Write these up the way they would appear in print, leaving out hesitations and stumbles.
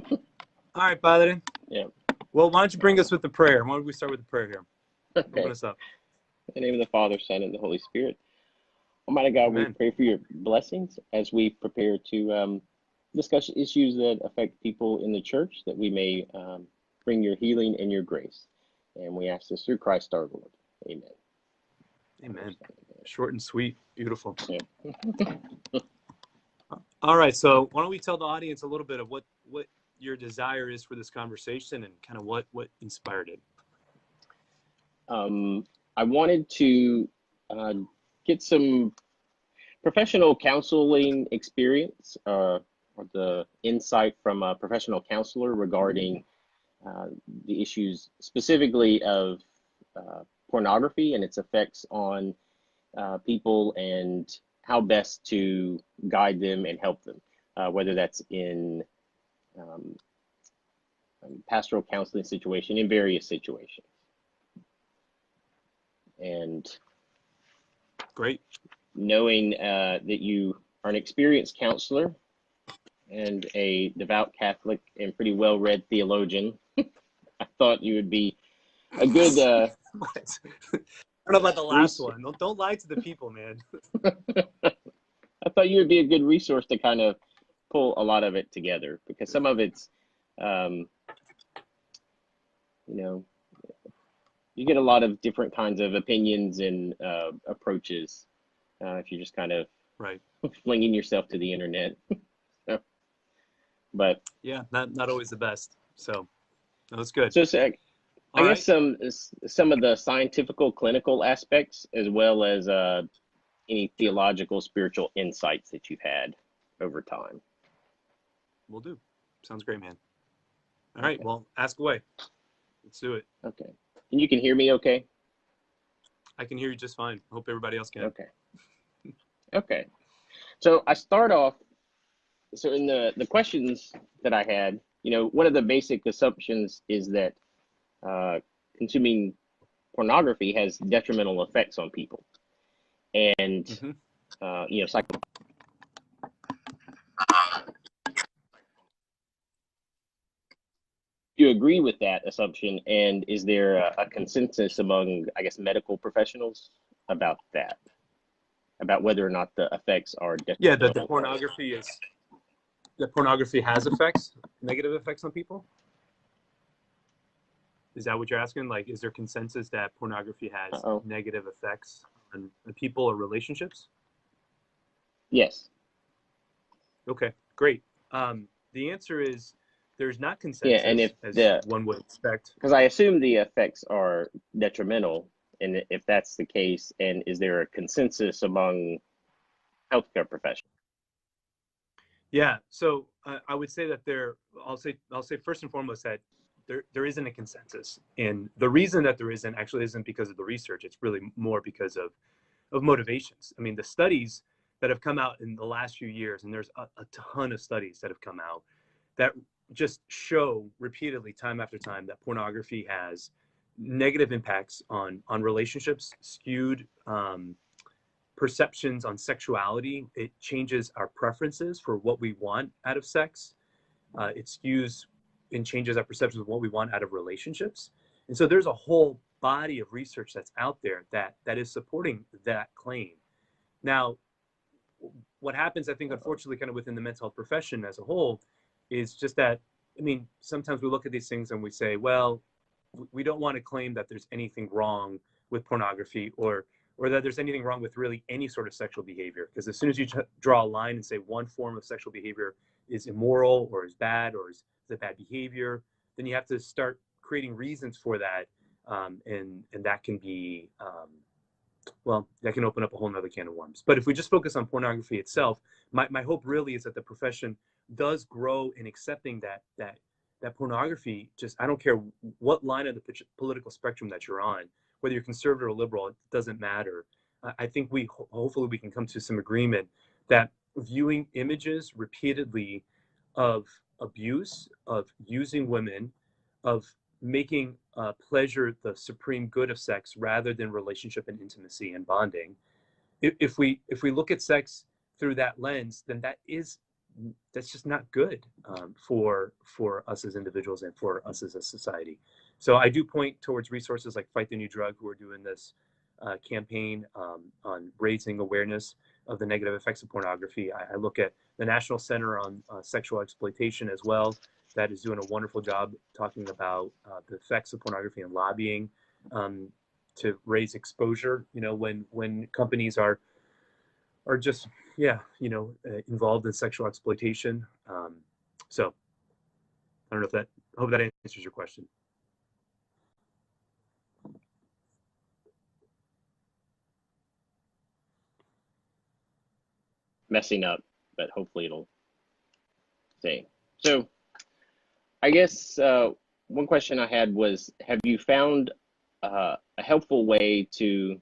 All right, Padre. Yeah. Well, why don't you bring us with the prayer? Why don't we start with the prayer here? Okay. Open us up. In the name of the Father, Son, and the Holy Spirit. Almighty God, Amen. we pray for your blessings as we prepare to discuss issues that affect people in the church, that we may bring your healing and your grace. And we ask this through Christ our Lord. Amen. Amen. Short and sweet. Beautiful. Yeah. All right. So why don't we tell the audience a little bit of what your desire is for this conversation and kind of what inspired it? I wanted to get some professional counseling experience or the insight from a professional counselor regarding the issues specifically of pornography and its effects on people and how best to guide them and help them, whether that's in pastoral counseling situation, in various situations. And great. Knowing that you are an experienced counselor and a devout Catholic and pretty well-read theologian, I thought you would be a good... What? I don't know about the last one. Don't lie to the people, man. I thought you would be a good resource to kind of pull a lot of it together, because some of it's, you get a lot of different kinds of opinions and approaches if you're just kind of right flinging yourself to the internet. But yeah, not always the best. So that's good. So I guess some of the scientifical, clinical aspects, as well as any theological, spiritual insights that you've had over time. Will do. Sounds great, man. All right. Well, ask away. Let's do it. Okay. And you can hear me okay? I can hear you just fine. I hope everybody else can. Okay. Okay. So I start off, so in the questions that I had, one of the basic assumptions is that consuming pornography has detrimental effects on people. And, do you agree with that assumption? And is there a consensus among, I guess, medical professionals about that? About whether or not the effects are detrimental? Yeah, that the pornography has effects, negative effects on people? Is that what you're asking? Like, is there consensus that pornography has negative effects on people or relationships? Yes. Okay, great. The answer is there's not consensus, yeah, and as one would expect. Because I assume the effects are detrimental, and if that's the case, and is there a consensus among healthcare professionals? Yeah, so I would say that I'll say first and foremost that there isn't a consensus, and the reason that there isn't because of the research. It's really more because of motivations. I mean, the studies that have come out in the last few years, and there's a ton of studies that have come out that just show repeatedly, time after time, that pornography has negative impacts on relationships, skewed perceptions on sexuality. It changes our preferences for what we want out of sex. It skews and changes our perceptions of what we want out of relationships. And so there's a whole body of research that's out there that is supporting that claim. Now, what happens, I think, unfortunately, kind of within the mental health profession as a whole, is just that, I mean, sometimes we look at these things and we say, well, we don't want to claim that there's anything wrong with pornography or that there's anything wrong with really any sort of sexual behavior. Because as soon as you draw a line and say one form of sexual behavior is immoral or is bad or is a bad behavior, then you have to start creating reasons for that. And that can be, that can open up a whole nother can of worms. But if we just focus on pornography itself, my hope really is that the profession does grow in accepting that pornography, just, I don't care what line of the political spectrum that you're on, whether you're conservative or liberal, it doesn't matter. I think hopefully we can come to some agreement that viewing images repeatedly of abuse, of using women, of making pleasure the supreme good of sex rather than relationship and intimacy and bonding. If we look at sex through that lens, then that is that's just not good for us as individuals and for us as a society. So I do point towards resources like Fight the New Drug, who are doing this campaign on raising awareness of the negative effects of pornography. I look at the National Center on Sexual Exploitation as well, that is doing a wonderful job talking about the effects of pornography and lobbying to raise exposure. You know, when companies are just involved in sexual exploitation. So I don't know if that, I hope that answers your question. Messing up, but hopefully it'll stay. So I guess one question I had was, have you found a helpful way to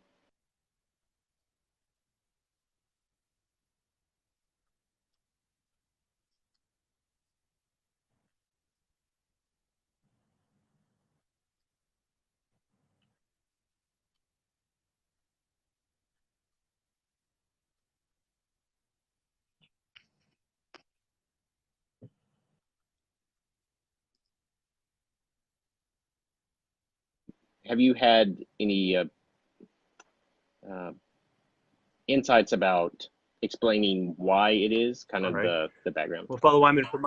have you had any insights about explaining why it is, kind of right. the background? Well, Father Wyman, from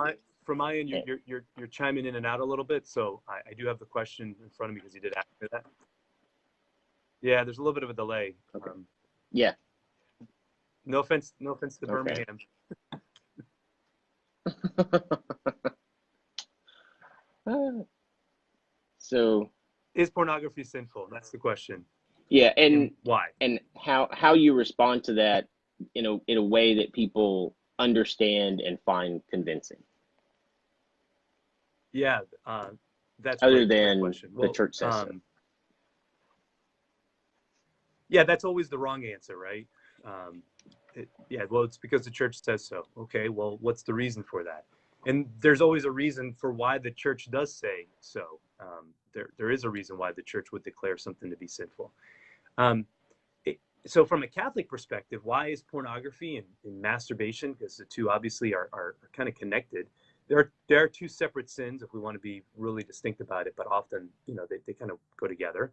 my end, you're chiming in and out a little bit, so I do have the question in front of me because you did ask me that. Yeah, there's a little bit of a delay. Okay. Yeah. No offense to Okay. Birmingham. So Is pornography sinful? That's the question. yeah, And why? and how you respond to that in a way that people understand and find convincing, Yeah, that's other great than question. the Well, church says so. yeah, that's always the wrong answer, right? Yeah, well, it's because the church says so. Okay, well, what's the reason for that? And there's always a reason for why the church does say so. There is a reason why the church would declare something to be sinful. Um, so from a Catholic perspective, why is pornography and masturbation, because the two obviously are kind of connected. There are two separate sins if we want to be really distinct about it, but often, they kind of go together.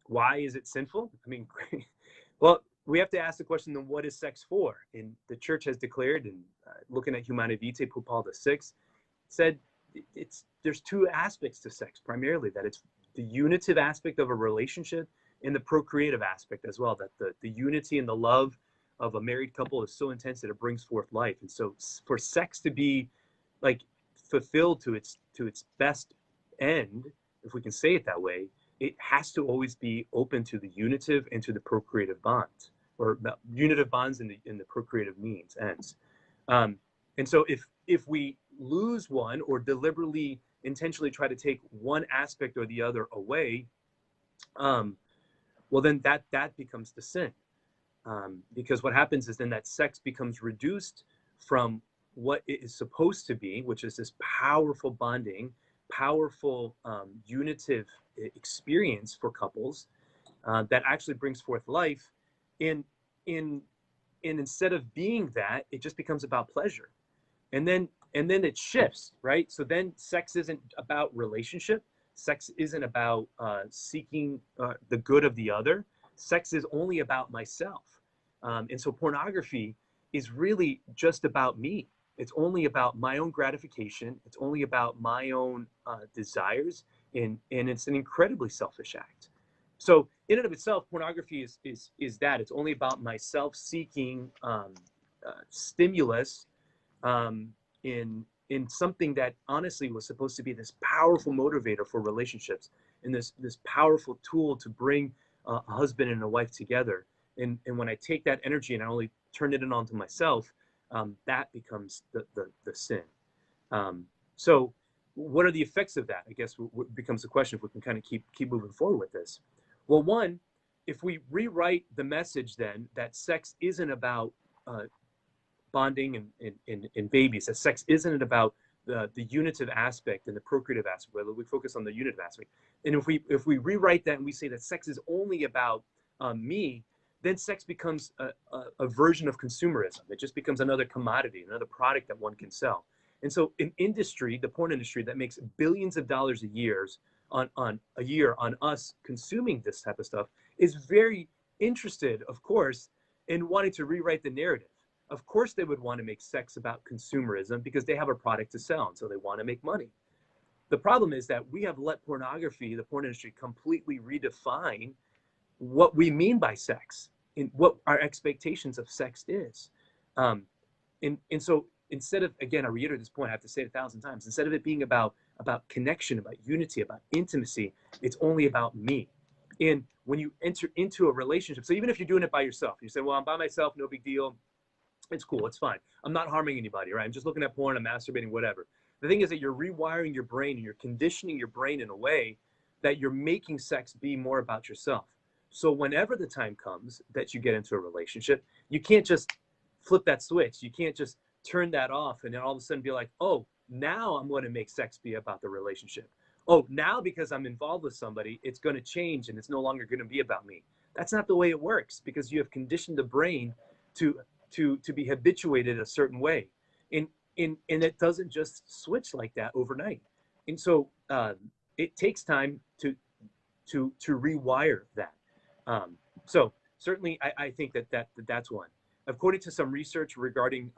Why is it sinful? I mean, well, we have to ask the question, then what is sex for? And the church has declared, and looking at Humanae Vitae, Pope Paul VI said there's two aspects to sex primarily, that it's the unitive aspect of a relationship and the procreative aspect as well, that the unity and the love of a married couple is so intense that it brings forth life. And so for sex to be like fulfilled to its best end, if we can say it that way, it has to always be open to the unitive and to the procreative bonds, or unitive bonds in the procreative means ends. And so if we lose one or deliberately intentionally try to take one aspect or the other away, well, then that becomes the sin. Because what happens is then that sex becomes reduced from what it is supposed to be, which is this powerful bonding, powerful unitive experience for couples that actually brings forth life. And instead of being that, it just becomes about pleasure. And then it shifts, right? So then sex isn't about relationship. Sex isn't about seeking the good of the other. Sex is only about myself. And so pornography is really just about me. It's only about my own gratification. It's only about my own desires, and it's an incredibly selfish act. So in and of itself, pornography is that. It's only about myself seeking stimulus in something that honestly was supposed to be this powerful motivator for relationships, and this powerful tool to bring a husband and a wife together. And when I take that energy and I only turn it onto myself, that becomes the sin. So what are the effects of that? I guess becomes the question, if we can kind of keep moving forward with this. Well, one, if we rewrite the message then that sex isn't about bonding and babies, that sex isn't about the unitive aspect and the procreative aspect, whether we focus on the unitive aspect. And if we rewrite that and we say that sex is only about me, then sex becomes a version of consumerism. It just becomes another commodity, another product that one can sell. And so an industry, the porn industry, that makes billions of dollars a year on us consuming this type of stuff, is very interested, of course, in wanting to rewrite the narrative. Of course, they would want to make sex about consumerism because they have a product to sell, and so they want to make money. The problem is that we have let pornography, the porn industry, completely redefine what we mean by sex and what our expectations of sex is. And so instead of, again, I reiterate this point, I have to say it 1,000 times, instead of it being about connection, about unity, about intimacy, it's only about me. And when you enter into a relationship, so even if you're doing it by yourself, you say, well, I'm by myself, no big deal. It's cool, it's fine. I'm not harming anybody, right? I'm just looking at porn, I'm masturbating, whatever. The thing is that you're rewiring your brain and you're conditioning your brain in a way that you're making sex be more about yourself. So whenever the time comes that you get into a relationship, you can't just flip that switch. You can't just turn that off and then all of a sudden be like, oh, now I'm going to make sex be about the relationship. Oh, now because I'm involved with somebody, it's going to change and it's no longer going to be about me. That's not the way it works, because you have conditioned the brain to be habituated a certain way. And it doesn't just switch like that overnight. And so it takes time to rewire that. So certainly I think that's one. According to some research regarding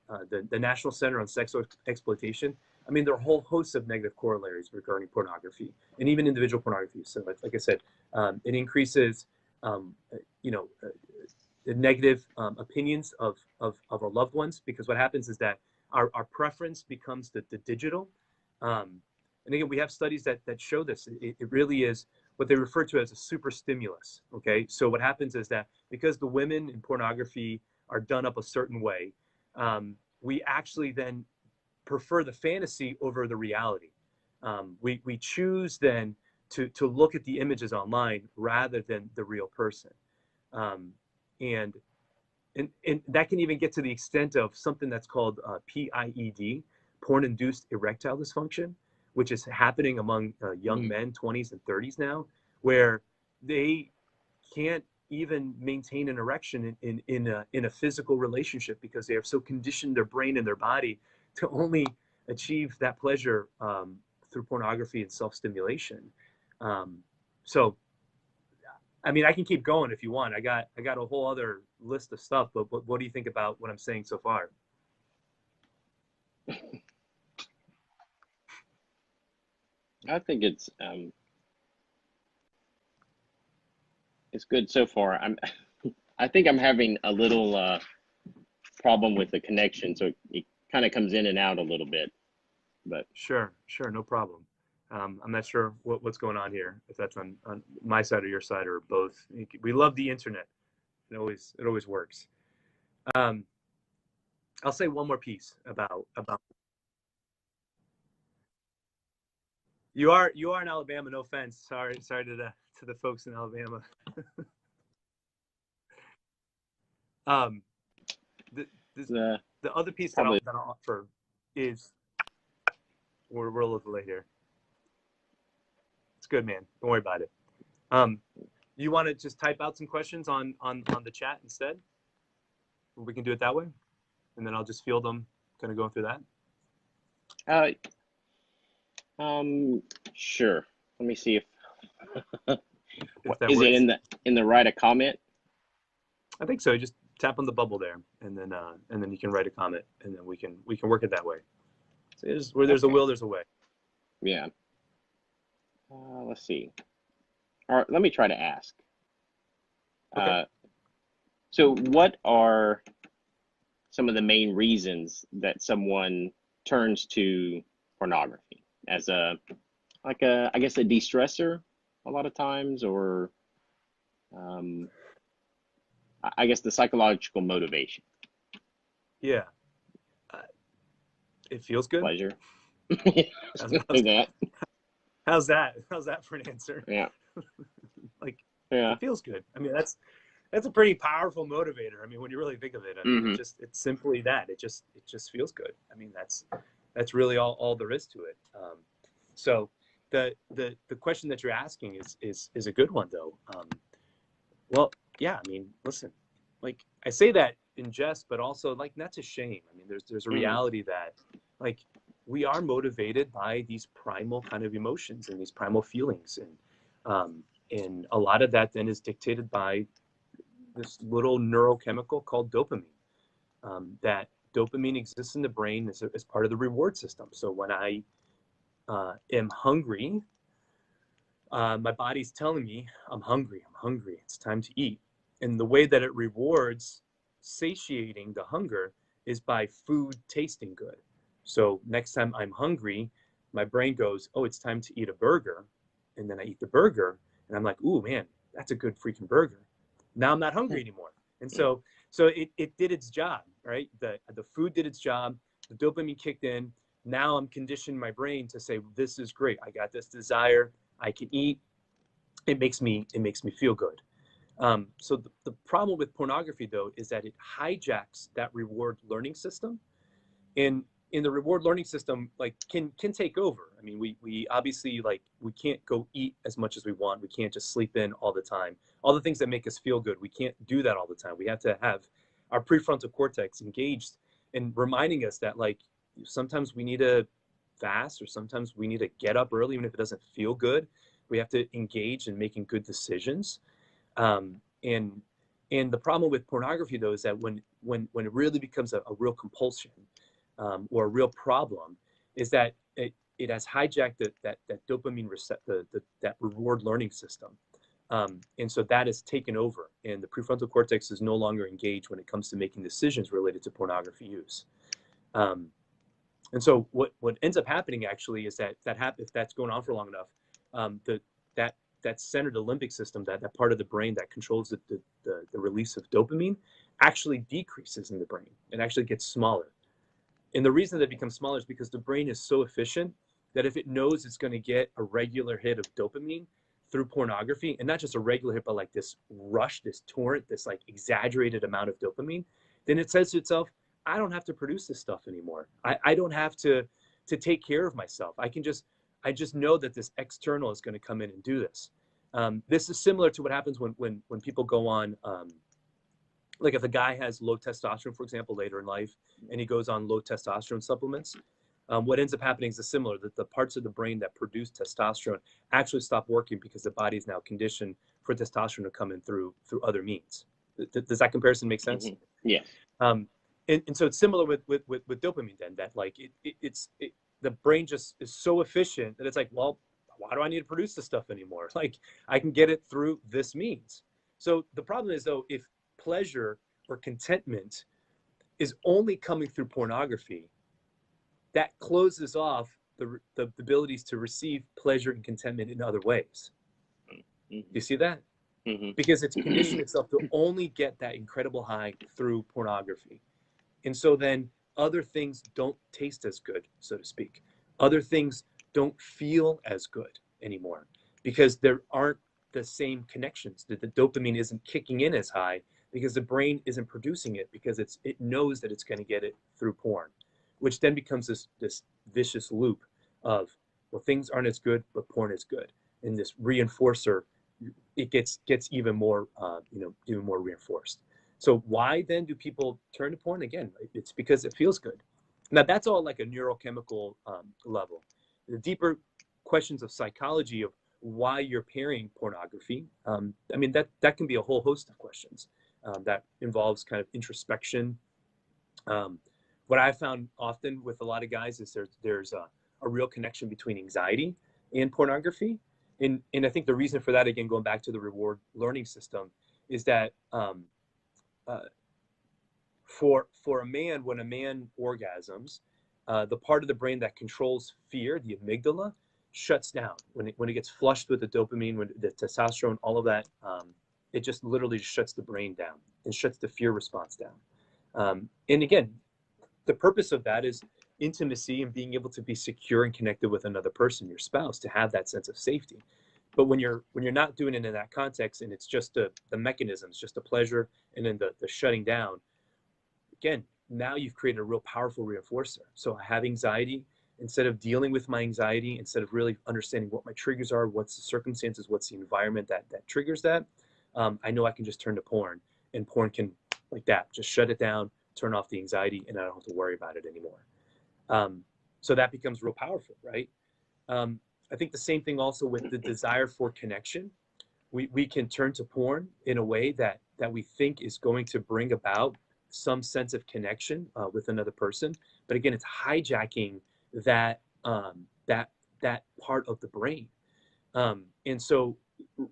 the National Center on Sex Exploitation, I mean, there are a whole host of negative corollaries regarding pornography and even individual pornography. So like I said, it increases, the negative opinions of our loved ones, because what happens is that our preference becomes the digital. And again, we have studies that show this. It really is what they refer to as a super stimulus. Okay, so what happens is that because the women in pornography are done up a certain way, we actually then prefer the fantasy over the reality. We choose then to look at the images online rather than the real person. And that can even get to the extent of something that's called PIED, porn-induced erectile dysfunction, which is happening among young men, 20s and 30s now, where they can't even maintain an erection in a physical relationship because they have so conditioned their brain and their body to only achieve that pleasure through pornography and self-stimulation. So, I mean, I can keep going if you want. I got a whole other list of stuff, but what do you think about what I'm saying so far? I think it's good so far. I think I'm having a little problem with the connection, so it kind of comes in and out a little bit. But sure, no problem. I'm not sure what's going on here, if that's on my side or your side or both. We love the internet. It always works. I'll say one more piece about you are in Alabama. No offense. Sorry to the folks in Alabama. The other piece that I'll offer is we're a little late here. It's good, man. Don't worry about it. You want to just type out some questions on the chat instead? We can do it that way, and then I'll just field them, kind of going through that. Sure. Let me see if is it in the write a comment? I think so. Just tap on the bubble there, and then you can write a comment, and then we can work it that way. So where there's a will, there's a way. Yeah. Let's see. All right, let me try to ask. Okay. So what are some of the main reasons that someone turns to pornography as I guess a de-stressor a lot of times, or I guess the psychological motivation? Yeah. It feels good. Pleasure. How's that for an answer? Yeah. It feels good. I mean, that's a pretty powerful motivator. I mean, when you really think of it, I mean, it's simply that. It just feels good. I mean, that's really all there is to it. So the question that you're asking is a good one, though. Well, yeah, I mean, listen, like I say that in jest, but also like not to shame. I mean, there's a Mm-hmm. reality that like we are motivated by these primal kind of emotions and these primal feelings, and a lot of that then is dictated by this little neurochemical called dopamine. That dopamine exists in the brain as part of the reward system. So when I am hungry, my body's telling me I'm hungry, I'm hungry, it's time to eat. And the way that it rewards satiating the hunger is by food tasting good. So next time I'm hungry, my brain goes, oh, it's time to eat a burger. And then I eat the burger and I'm like, ooh, man, that's a good freaking burger. Now I'm not hungry anymore. And so it did its job, right? The food did its job, the dopamine kicked in. Now I'm conditioning my brain to say, this is great. I got this desire. I can eat. It makes me feel good. So the problem with pornography though is that it hijacks that reward learning system, and in the reward learning system like can take over. I mean, we obviously like we can't go eat as much as we want. We can't just sleep in all the time. All the things that make us feel good, we can't do that all the time. We have to have our prefrontal cortex engaged and reminding us that like sometimes we need to fast, or sometimes we need to get up early even if it doesn't feel good. We have to engage in making good decisions. Um, and and the problem with pornography though is that when it really becomes a real compulsion, or a real problem, is that it has hijacked that dopamine receptor, that reward learning system. And so that is taken over, and the prefrontal cortex is no longer engaged when it comes to making decisions related to pornography use. Um, and so what ends up happening actually is if that's going on for long enough, the that that center, the limbic system, that part of the brain that controls the release of dopamine, actually decreases in the brain. It actually gets smaller. And the reason that it becomes smaller is because the brain is so efficient that if it knows it's going to get a regular hit of dopamine through pornography, and not just a regular hit, but like this rush, this torrent, this like exaggerated amount of dopamine, then it says to itself, I don't have to produce this stuff anymore. I don't have to take care of myself. I just know that this external is going to come in and do this. This is similar to what happens when people go on, like if a guy has low testosterone, for example, later in life, and he goes on low testosterone supplements, what ends up happening is similar, that the parts of the brain that produce testosterone actually stop working because the body is now conditioned for testosterone to come in through other means. Does that comparison make sense? Mm-hmm. Yes. Um, and so it's similar with dopamine then, that like the brain just is so efficient that it's like, well, why do I need to produce this stuff anymore? Like I can get it through this means. So the problem is though, if pleasure or contentment is only coming through pornography, that closes off the abilities to receive pleasure and contentment in other ways. Mm-hmm. Do you see that? Mm-hmm. Because it's conditioned itself to only get that incredible high through pornography. And so then other things don't taste as good, so to speak. Other things don't feel as good anymore because there aren't the same connections. The dopamine isn't kicking in as high because the brain isn't producing it because it knows that it's going to get it through porn, which then becomes this vicious loop of, well, things aren't as good, but porn is good. And this reinforcer, it gets even more even more reinforced. So why then do people turn to porn again? It's because it feels good. Now that's all like a neurochemical level. The deeper questions of psychology of why you're pairing pornography. I mean that can be a whole host of questions that involves kind of introspection. What I found often with a lot of guys is there's a real connection between anxiety and pornography. And I think the reason for that, again, going back to the reward learning system, is that uh, for a man, when a man orgasms, the part of the brain that controls fear, the amygdala, shuts down when it gets flushed with the dopamine, when the testosterone, all of that. It just literally shuts the brain down and shuts the fear response down. And again, the purpose of that is intimacy and being able to be secure and connected with another person, your spouse, to have that sense of safety. But when you're not doing it in that context, and it's just the mechanisms, just the pleasure, and then the shutting down, again, now you've created a real powerful reinforcer. So I have anxiety. Instead of dealing with my anxiety, instead of really understanding what my triggers are, what's the circumstances, what's the environment that triggers that, I know I can just turn to porn, and porn can, like that, just shut it down, turn off the anxiety, and I don't have to worry about it anymore. So that becomes real powerful, right? I think the same thing also with the desire for connection. We can turn to porn in a way that we think is going to bring about some sense of connection with another person, but again, it's hijacking that that part of the brain. And so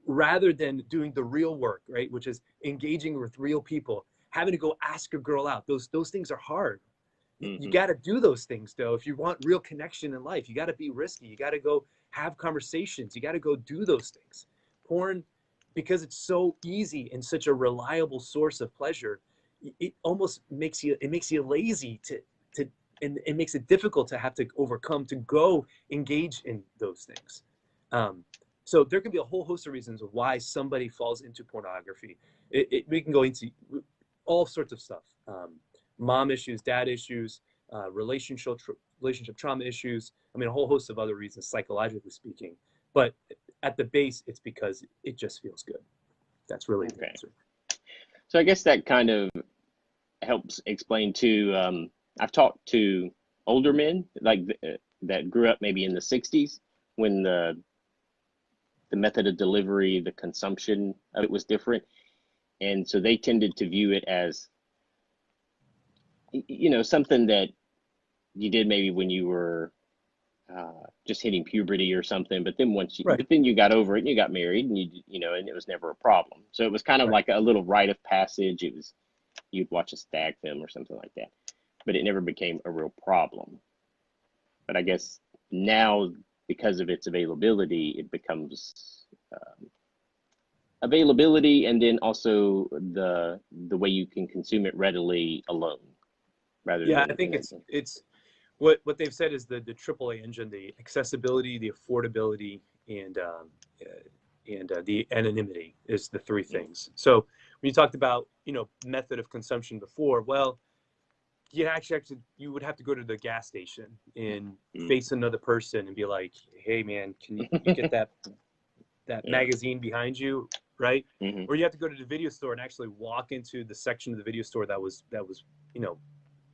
rather than doing the real work, right, which is engaging with real people, having to go ask a girl out, those things are hard. You got to do those things, though. If you want real connection in life, you got to be risky. You got to go have conversations. You got to go do those things. Porn, because it's so easy and such a reliable source of pleasure, it almost makes you lazy and it makes it difficult to have to overcome to go engage in those things. So there can be a whole host of reasons why somebody falls into pornography. We can go into all sorts of stuff. Mom issues, dad issues, relationship trauma issues. I mean, a whole host of other reasons, psychologically speaking. But at the base, it's because it just feels good. That's really the answer. So I guess that kind of helps explain too. I've talked to older men like that grew up maybe in the 60s when the method of delivery, the consumption of it was different. And so they tended to view it as, you know, something that you did maybe when you were just hitting puberty or something, but then but then you got over it and you got married and you know, and it was never a problem. So it was kind of like a little rite of passage. It was, you'd watch a stag film or something like that, but it never became a real problem. But I guess now, because of its availability, it becomes availability, and then also the way you can consume it readily alone, rather than I think it's what they've said is the AAA engine: the accessibility, the affordability, and the anonymity is the three things. So when you talked about, you know, method of consumption before, well, you you would have to go to the gas station and face another person and be like, hey man, can you get that magazine behind you, right? Or you have to go to the video store and actually walk into the section of the video store that was you know,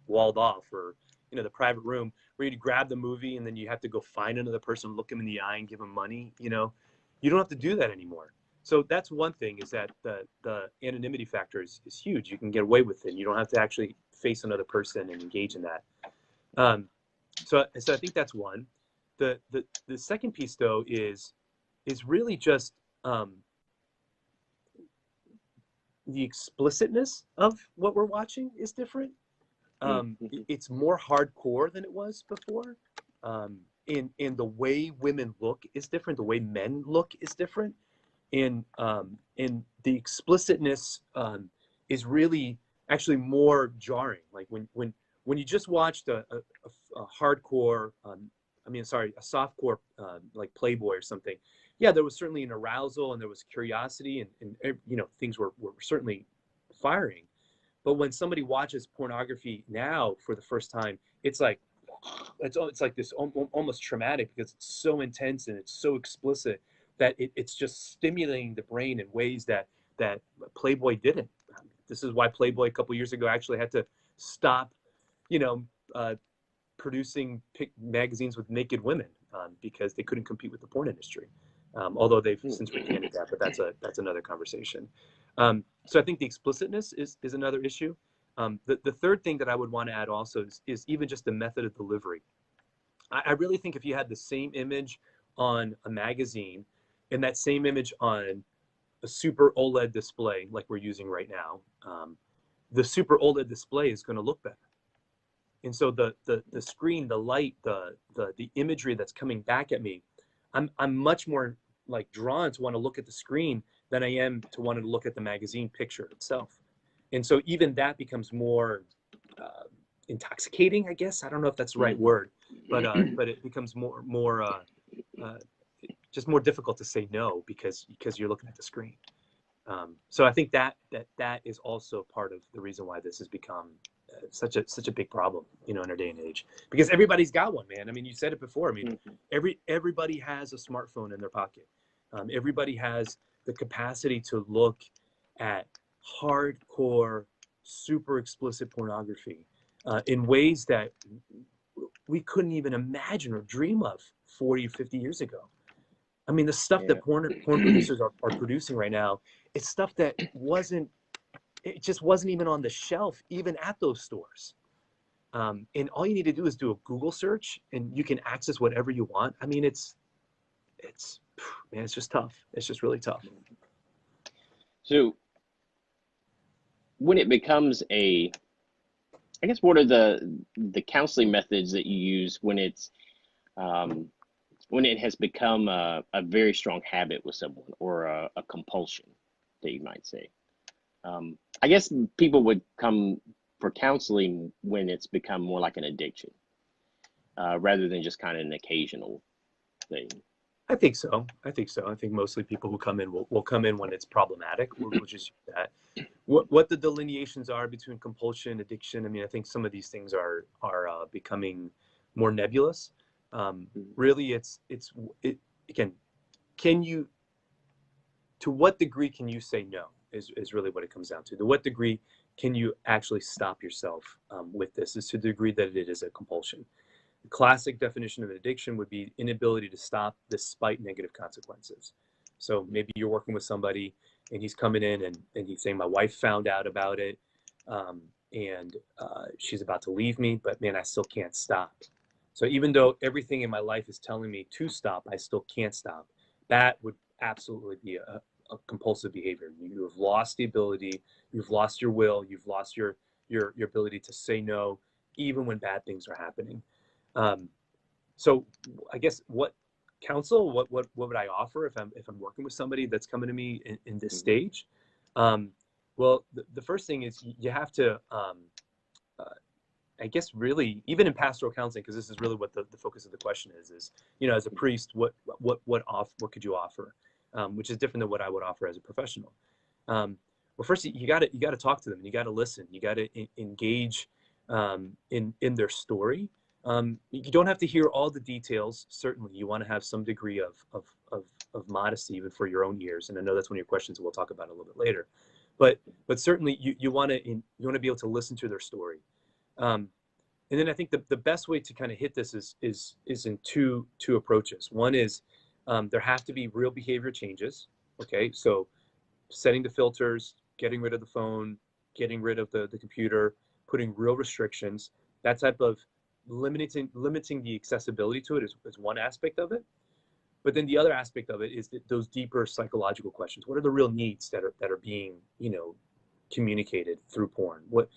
walled off, or you know, the private room where you grab the movie and then you have to go find another person, look him in the eye and give him money. You know, you don't have to do that anymore. So that's one thing, is that the anonymity factor is huge. You can get away with it. You don't have to actually face another person and engage in that. So I think that's one. The second piece, though, is really just the explicitness of what we're watching is different. It's more hardcore than it was before. In the way women look is different. The way men look is different. And the explicitness is really actually more jarring. Like when you just watched a hardcore, a softcore like Playboy or something. Yeah, there was certainly an arousal and there was curiosity and you know, things were certainly firing. But when somebody watches pornography now for the first time, it's like this almost traumatic, because it's so intense and it's so explicit that it's just stimulating the brain in ways that Playboy didn't. This is why Playboy a couple years ago actually had to stop, you know, producing magazines with naked women because they couldn't compete with the porn industry. Although they've since recanted that, but that's another conversation. So I think the explicitness is another issue. The third thing that I would want to add also is even just the method of delivery. I really think if you had the same image on a magazine and that same image on a super OLED display like we're using right now, the super OLED display is going to look better. And so the screen, the light, the imagery that's coming back at me, I'm much more like drawn to want to look at the screen than I am to want to look at the magazine picture itself. And so even that becomes more intoxicating, I guess. I don't know if that's the right word, but it becomes more just more difficult to say no because you're looking at the screen. So I think that is also part of the reason why this has become such a big problem, you know, in our day and age, because everybody's got one, man. I mean, you said it before. I mean, everybody has a smartphone in their pocket. Everybody has the capacity to look at hardcore, super explicit pornography in ways that we couldn't even imagine or dream of 40 or 50 years ago. I mean, the stuff Yeah. that porn producers are producing right now, it's stuff that it just wasn't even on the shelf, even at those stores. And all you need to do is do a Google search and you can access whatever you want. I mean, man, it's just tough. It's just really tough. So when it becomes I guess what are the counseling methods that you use when it has become a very strong habit with someone, or a compulsion that you might say? I guess people would come for counseling when it's become more like an addiction, rather than just kind of an occasional thing. I think so. I think mostly people who come in will come in when it's problematic. We'll just use that. What the delineations are between compulsion, addiction. I mean, I think some of these things are becoming more nebulous. Really, again, to what degree can you say no is really what it comes down to. To what degree can you actually stop yourself with this? Is to the degree that it is a compulsion. The classic definition of an addiction would be inability to stop despite negative consequences. So maybe you're working with somebody and he's coming in and he's saying, my wife found out about it, and she's about to leave me, but man, I still can't stop. So even though everything in my life is telling me to stop, I still can't stop. That would absolutely be a compulsive behavior. You have lost the ability, you've lost your will, you've lost your ability to say no, even when bad things are happening. So I guess what would I offer if I'm working with somebody that's coming to me in this stage? Well, the first thing is you have to, I guess, really, even in pastoral counseling, because this is really what the focus of the question is, as a priest, what could you offer, which is different than what I would offer as a professional. Well, first you got to talk to them, and you got to listen, you got to engage in their story. You don't have to hear all the details. Certainly, you want to have some degree of modesty, even for your own ears. And I know that's one of your questions that we'll talk about a little bit later. But certainly, you want to be able to listen to their story. And then I think the best way to kind of hit this is in two approaches. One is there have to be real behavior changes. Okay, so setting the filters, getting rid of the phone, getting rid of the computer, putting real restrictions. That type of limiting the accessibility to it is one aspect of it. But then the other aspect of it is those deeper psychological questions. What are the real needs that are being communicated through porn? What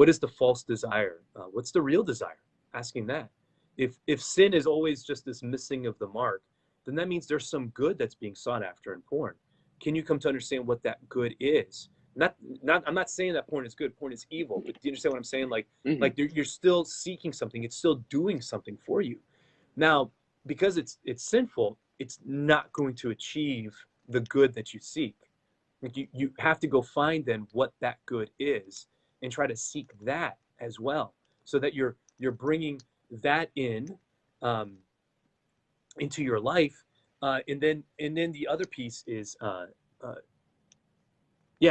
is the false desire? What's the real desire? Asking that. If sin is always just this missing of the mark, then that means there's some good that's being sought after in porn. Can you come to understand what that good is? I'm not saying that porn is good. Porn is evil. But do you understand what I'm saying? Like you're still seeking something. It's still doing something for you. Now, because it's sinful, it's not going to achieve the good that you seek. Like you have to go find then what that good is and try to seek that as well, so that you're bringing that into your life, and then the other piece is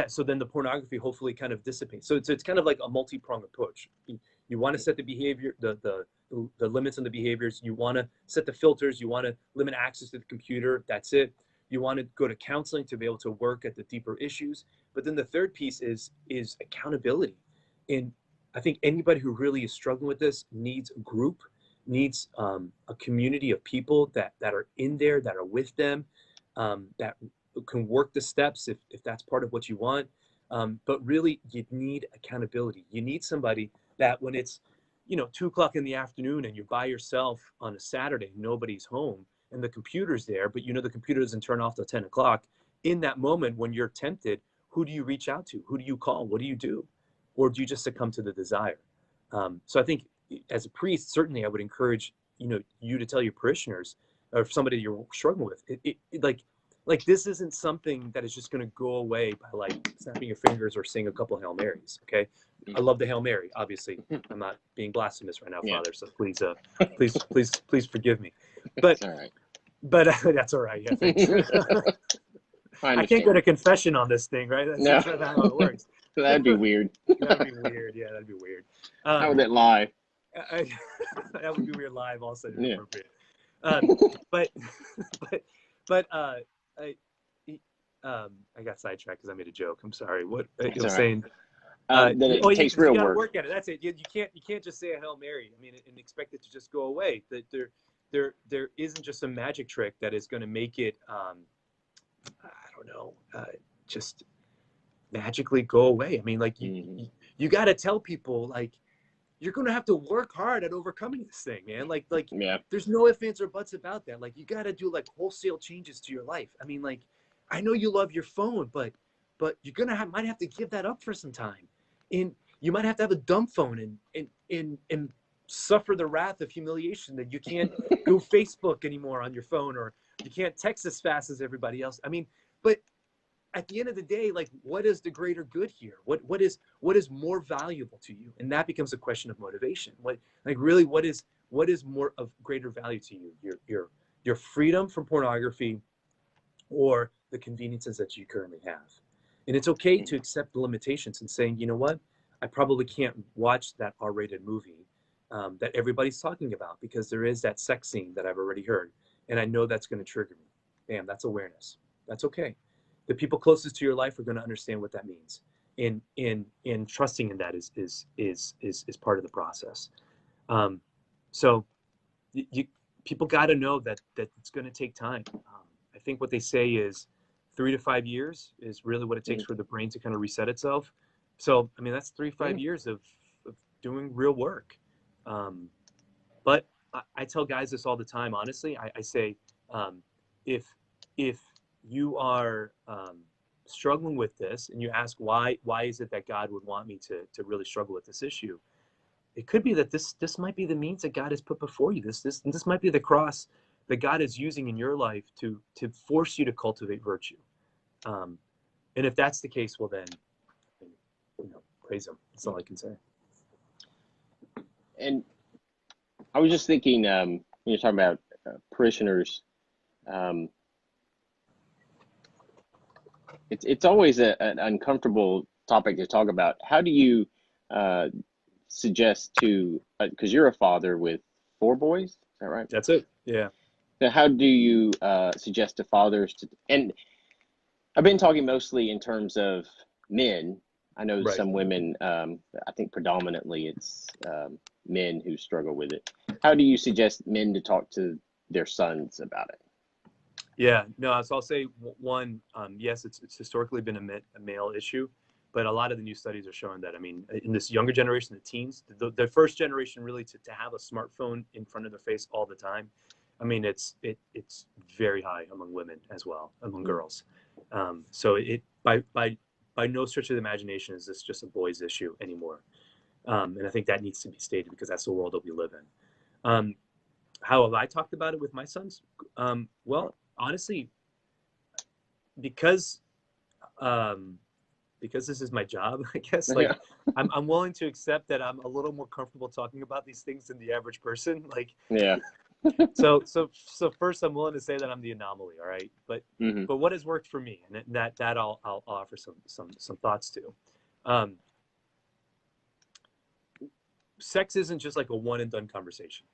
so then the pornography hopefully kind of dissipates. So it's kind of like a multi-pronged approach. You want to set the behavior, the limits on the behaviors. You want to set the filters. You want to limit access to the computer. That's it. You want to go to counseling to be able to work at the deeper issues. But then the third piece is accountability. And I think anybody who really is struggling with this needs a group, needs a community of people that are in there, that are with them, that can work the steps if that's part of what you want. But really, you need accountability. You need somebody that when it's 2:00 in the afternoon and you're by yourself on a Saturday, nobody's home, and the computer's there, but the computer doesn't turn off till 10 o'clock. In that moment when you're tempted, who do you reach out to? Who do you call? What do you do? Or do you just succumb to the desire? So I think as a priest, certainly I would encourage you to tell your parishioners, or somebody you're struggling with, like this isn't something that is just going to go away by like snapping your fingers or saying a couple of Hail Marys. Okay, I love the Hail Mary. Obviously, I'm not being blasphemous right now, Father. So please forgive me. But all right. But that's all right. Yeah, thanks. I I can't go understand. to confession on this thing, right? No, That's not how it works. that'd be weird. That'd be weird. Yeah, that'd be weird. How would Um, that lie? I, that would be weird live, also Yeah. inappropriate. Um, but, but, but, I, I got sidetracked because I made a joke. I'm sorry. What I That's was all right. saying? That Oh, it takes you real got to work. work at it. That's it. You can't just say a Hail Mary. I mean, and expect it to just go away. That there isn't just a magic trick that is going to make it. I don't know. Just magically go away. I mean, like Mm-hmm. you got to tell people like you're going to have to work hard at overcoming this thing, man. Like Yeah. there's no ifs, ands, or buts about that. Like you got to do like wholesale changes to your life. I mean, like I know you love your phone, but you're gonna might have to give that up for some time, and you might have to have a dumb phone and suffer the wrath of humiliation that you can't go Facebook anymore on your phone, or you can't text as fast as everybody else. I mean, but at the end of the day, like what is the greater good here? What is more valuable to you? And that becomes a question of motivation. What like really what is more of greater value to you? Your freedom from pornography or the conveniences that you currently have. And it's okay to accept the limitations and saying, you know what, I probably can't watch that R-rated movie that everybody's talking about because there is that sex scene that I've already heard, and I know that's going to trigger me. Bam, that's awareness. That's okay. The people closest to your life are going to understand what that means, and in trusting in that is part of the process. Um, so you people got to know that it's going to take time. I think what they say is 3 to 5 years is really what it takes for the brain to kind of reset itself. So I mean that's 3 to 5 years of doing real work. Um, but I tell guys this all the time. Honestly, I say um, if if you are struggling with this and you ask why is it that God would want me to really struggle with this issue, it could be that this might be the means that God has put before you. This might be the cross that God is using in your life to force you to cultivate virtue. Um, and if that's the case, well then, praise Him. That's all I can say. And I was just thinking, when you're talking about parishioners, um, it's always an uncomfortable topic to talk about. How do you uh, suggest to, because you're a father with 4 boys, is that right? That's it. Yeah. Now, how do you suggest to fathers to, and I've been talking mostly in terms of men. I know Right. some women, I think predominantly it's men who struggle with it. How do you suggest men to talk to their sons about it? Yeah. No. So I'll say one. Yes, it's historically been a male issue, but a lot of the new studies are showing that. I mean, in this younger generation, the teens, the first generation really to have a smartphone in front of their face all the time. I mean, it's very high among women as well, among girls. So it by no stretch of the imagination is this just a boys' issue anymore. And I think that needs to be stated because that's the world that we live in. How have I talked about it with my sons? Well, honestly, because um, because this is my job, I guess. Like, Yeah. I'm willing to accept that I'm a little more comfortable talking about these things than the average person. Like, Yeah. so first, I'm willing to say that I'm the anomaly. All right, Hmm. but what has worked for me, and that I'll offer some thoughts to. Um, Sex isn't just like a one and done conversation.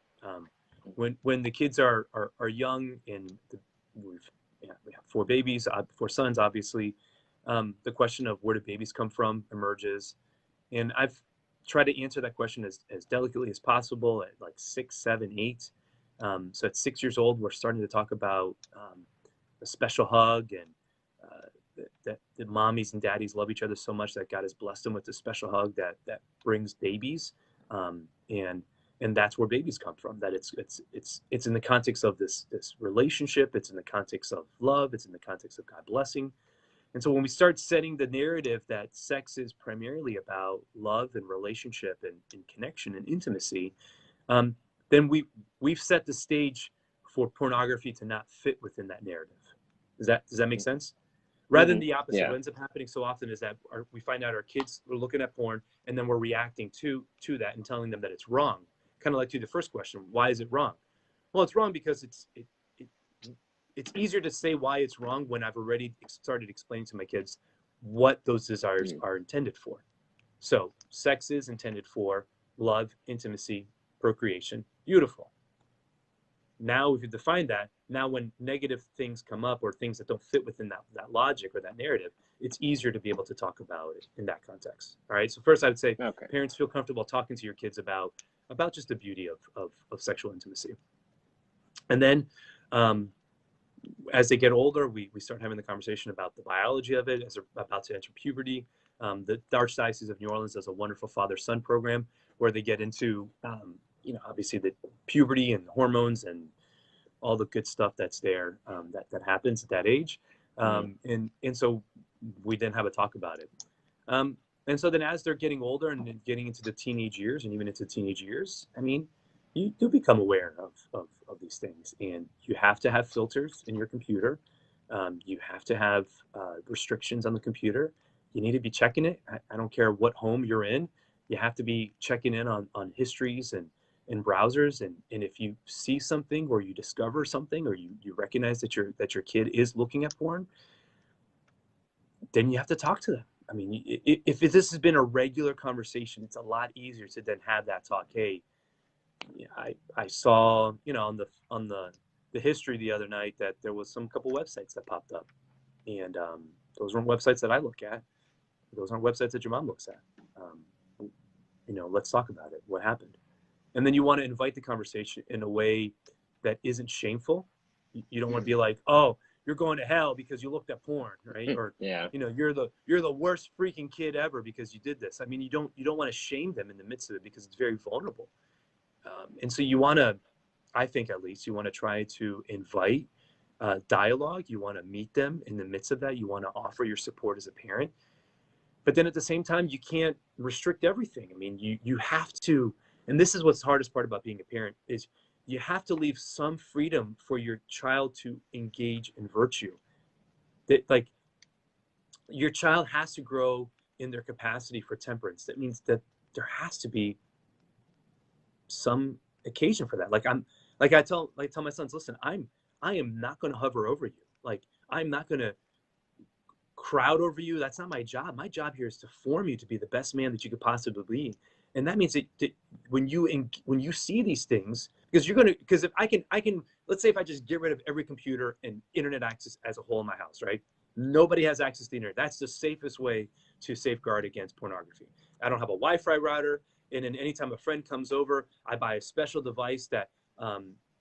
When the kids are young and we have 4 babies, 4 sons, obviously, the question of where do babies come from emerges, and I've tried to answer that question as delicately as possible at like 6, 7, 8. So at 6 years old, we're starting to talk about a special hug and that mommies and daddies love each other so much that God has blessed them with this special hug that brings babies, and that's where babies come from. That it's in the context of this relationship. It's in the context of love. It's in the context of God blessing. And so when we start setting the narrative that sex is primarily about love and relationship and connection and intimacy, then we've set the stage for pornography to not fit within that narrative. Does that make sense? Rather than Hmm. the opposite, Yeah. what ends up happening so often is that we find out our kids are looking at porn and then we're reacting to that and telling them that it's wrong. Kind of like to the first question, why is it wrong? Well, it's wrong because it it's easier to say why it's wrong when I've already started explaining to my kids what those desires are intended for. So sex is intended for love, intimacy, procreation. Beautiful. Now, if you define that, now when negative things come up or things that don't fit within that logic or that narrative, it's easier to be able to talk about it in that context. All right. So first, I would say Okay. parents feel comfortable talking to your kids about just the beauty of sexual intimacy. And then as they get older, we start having the conversation about the biology of it as they're about to enter puberty. The Archdiocese of New Orleans does a wonderful father-son program where they get into, obviously the puberty and hormones and all the good stuff that's there that happens at that age. And so we then have a talk about it. And so then as they're getting older and getting into the teenage years and even into teenage years, I mean, you do become aware of these things, and you have to have filters in your computer. You have to have restrictions on the computer. You need to be checking it. I don't care what home you're in. You have to be checking in on histories and browsers. And if you see something or you discover something or you recognize that your kid is looking at porn, then you have to talk to them. I mean, if this has been a regular conversation, it's a lot easier to then have that talk. Hey, I saw, on the history the other night that there was some couple websites that popped up, and those weren't websites that I look at. Those aren't websites that your mom looks at. Let's talk about it. What happened? And then you want to invite the conversation in a way that isn't shameful. You don't want to be like, oh, you're going to hell because you looked at porn, right? Or Yeah. you're the worst freaking kid ever because you did this. I mean, you don't want to shame them in the midst of it because it's very vulnerable. And so you want to, I think at least, you want to try to invite dialogue. You want to meet them in the midst of that. You want to offer your support as a parent. But then at the same time, you can't restrict everything. I mean, you have to, and this is what's the hardest part about being a parent, is you have to leave some freedom for your child to engage in virtue. That, like, your child has to grow in their capacity for temperance. That means that there has to be some occasion for that. I tell my sons, listen, I am not going to hover over you. Like, I'm not going to crowd over you. That's not my job. My job here is to form you to be the best man that you could possibly be. And that means that when you see these things, because if I can, let's say if I just get rid of every computer and internet access as a whole in my house, right? Nobody has access to the internet. That's the safest way to safeguard against pornography. I don't have a Wi-Fi router. And then anytime a friend comes over, I buy a special device that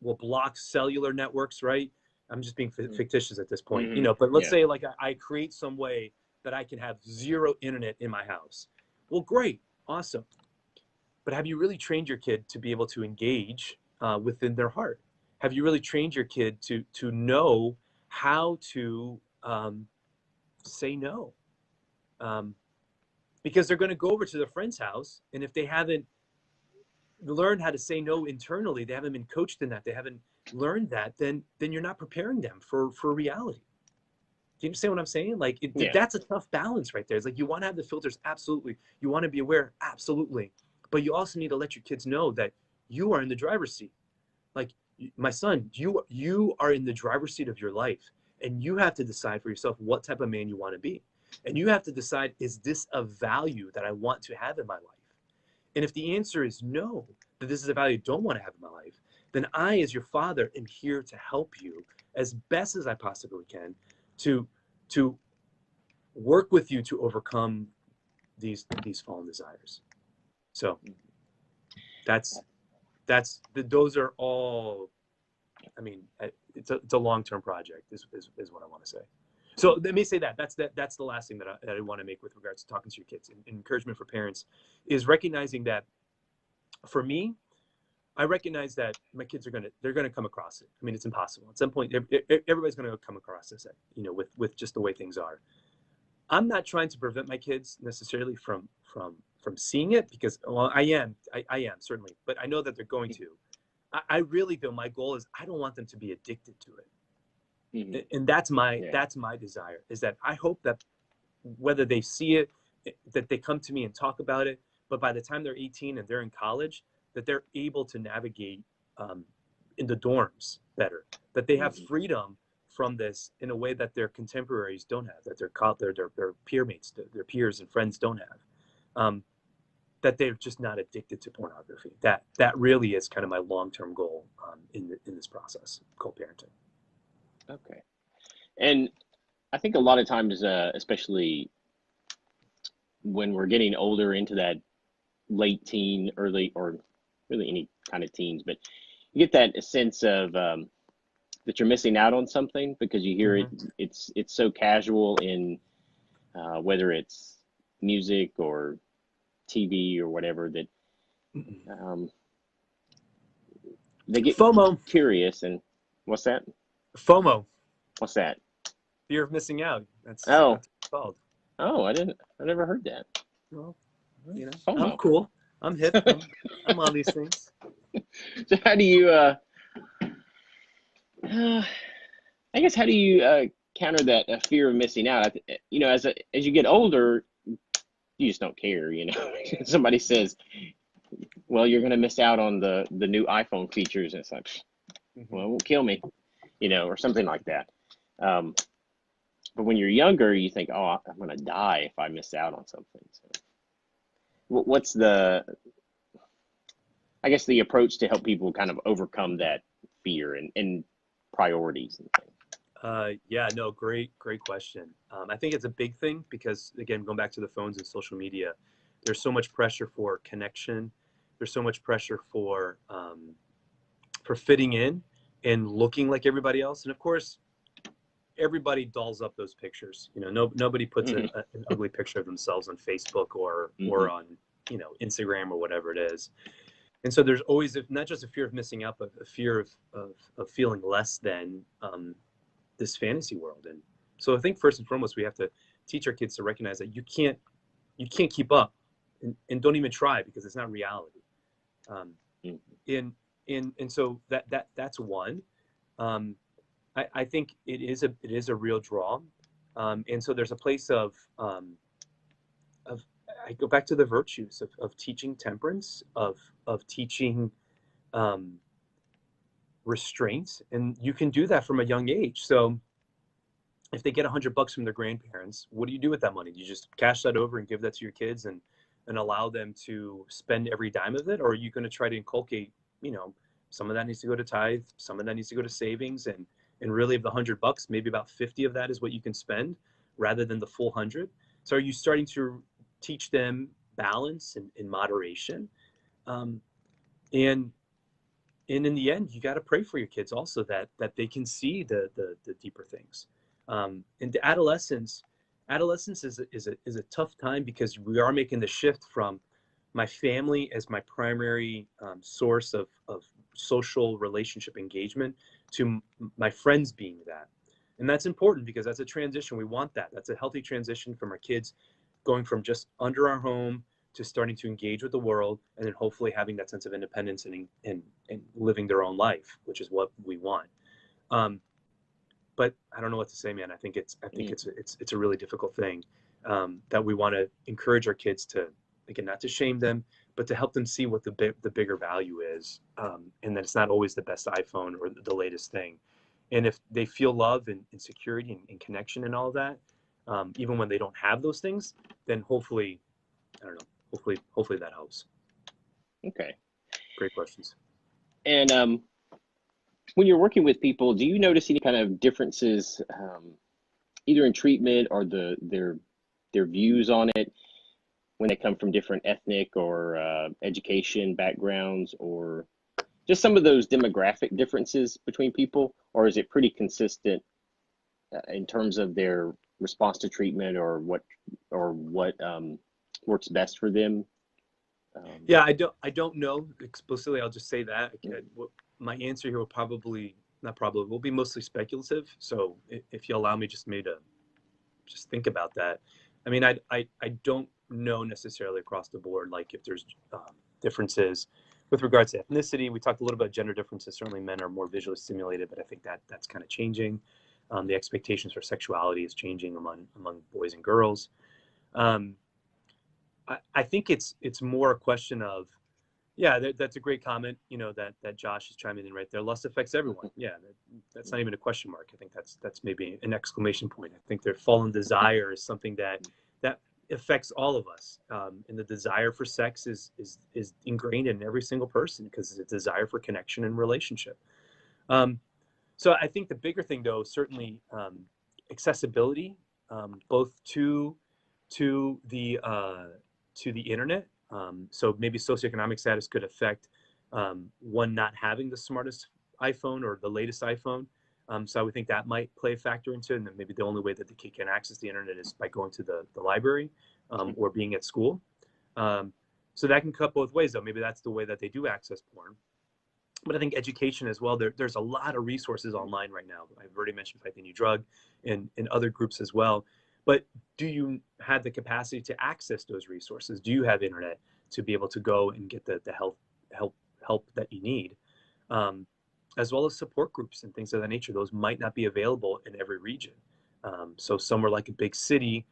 will block cellular networks, right? I'm just being fictitious at this point, but let's say like I create some way that I can have zero internet in my house. Well, great, awesome. But have you really trained your kid to be able to engage within their heart? Have you really trained your kid to know how to say no? Because they're going to go over to their friend's house, and if they haven't learned how to say no internally, they haven't been coached in that, they haven't learned that, then you're not preparing them for reality. Do you understand what I'm saying? Like, that's a tough balance right there. It's like, you want to have the filters, absolutely. You want to be aware, absolutely. But you also need to let your kids know that you are in the driver's seat. Like, my son, you are in the driver's seat of your life, and you have to decide for yourself what type of man you want to be. And you have to decide, is this a value that I want to have in my life? And if the answer is no, that this is a value I don't want to have in my life, then I, as your father, am here to help you as best as I possibly can to work with you to overcome these fallen desires. So those are all, I mean, it's a long-term project is what I want to say. So let me say that's the last thing that I want to make with regards to talking to your kids. And encouragement for parents is recognizing that, for me, I recognize that my kids they're gonna come across it. I mean, it's impossible. At some point, everybody's gonna come across this, with just the way things are. I'm not trying to prevent my kids necessarily from seeing it, because, well, I am certainly, but I know that they're going to. I really feel my goal is I don't want them to be addicted to it. And that's my desire, is that I hope that whether they see it, that they come to me and talk about it, but by the time they're 18 and they're in college, that they're able to navigate in the dorms better, that they have freedom from this in a way that their contemporaries don't have, that their peer mates, their peers and friends don't have. That they're just not addicted to pornography. That really is kind of my long-term goal in this process, co-parenting. Okay. And I think a lot of times, especially when we're getting older into that late teen, early, or really any kind of teens, but you get that sense of that you're missing out on something because you hear it's so casual in whether it's music or TV or whatever, that they get FOMO. curious. And what's that? FOMO. What's that? Fear of missing out. That's Oh. what it's called. Oh, I never heard that. Well, you know, FOMO. I'm cool. I'm hip. I'm on these things. So how do you I guess how do you counter that fear of missing out? You know, as you get older, you just don't care, you know. Somebody says, well, you're going to miss out on the new iPhone features, and it's like, well, it won't kill me, you know, or something like that. But when you're younger, you think, oh, I'm going to die if I miss out on something. So what's the approach to help people kind of overcome that fear and priorities and things? Yeah, no, great question. I think it's a big thing because, again, going back to the phones and social media, there's so much pressure for connection. There's so much pressure for fitting in and looking like everybody else. And of course, everybody dolls up those pictures. You know, nobody puts an ugly picture of themselves on Facebook or on, you know, Instagram or whatever it is. And so there's always not just a fear of missing out, but a fear of feeling less than this fantasy world. And so I think first and foremost, we have to teach our kids to recognize that you can't keep up, and don't even try, because it's not reality. And so that's one. I think it is a real draw. And so there's a place of I go back to the virtues of teaching temperance, of teaching restraint, and you can do that from a young age. So if they get $100 from their grandparents, what do you do with that money? Do you just cash that over and give that to your kids and allow them to spend every dime of it? Or are you going to try to inculcate, you know, some of that needs to go to tithe, some of that needs to go to savings, and really of the $100, maybe about 50 of that is what you can spend rather than the full 100. So are you starting to teach them balance and moderation? And in the end, you got to pray for your kids also that they can see the deeper things. And the adolescence is a tough time, because we are making the shift from my family as my primary source of social relationship engagement to my friends being that. And that's important, because that's a transition. We want that. That's a healthy transition from our kids going from just under our home to starting to engage with the world, and then hopefully having that sense of independence and living their own life, which is what we want. But I don't know what to say, man. I think it's a really difficult thing that we want to encourage our kids to, again, not to shame them, but to help them see what the bigger value is, and that it's not always the best iPhone or the latest thing. And if they feel love and security and connection and all of that, even when they don't have those things, then hopefully, I don't know, hopefully that helps. Okay. Great questions. And when you're working with people, do you notice any kind of differences, either in treatment or their views on it, when they come from different ethnic or education backgrounds, or just some of those demographic differences between people? Or is it pretty consistent in terms of their response to treatment, or what works best for them? Yeah, I don't know explicitly. I'll just say that my answer here will be mostly speculative. So if you allow me just to think about that. I mean, I don't know necessarily across the board, like if there's differences with regards to ethnicity. We talked a little about gender differences. Certainly men are more visually stimulated, but I think that's kind of changing. The expectations for sexuality is changing among boys and girls. I think it's more a question of Yeah, that's a great comment. You know, that Josh is chiming in right there. Lust affects everyone. Yeah, that's not even a question mark. I think that's maybe an exclamation point. I think their fallen desire is something that affects all of us, and the desire for sex is ingrained in every single person because it's a desire for connection and relationship. Um, so I think the bigger thing, though, certainly accessibility, both to the internet. So maybe socioeconomic status could affect one not having the smartest iPhone or the latest iPhone. So I would think that might play a factor into it. And then maybe the only way that the kid can access the internet is by going to the library or being at school. So that can cut both ways, though. Maybe that's the way that they do access porn. But I think education as well. There's a lot of resources online right now. I've already mentioned Fight the New Drug and other groups as well. But do you have the capacity to access those resources? Do you have internet to be able to go and get the help that you need, as well as support groups and things of that nature? Those might not be available in every region. So somewhere like a big city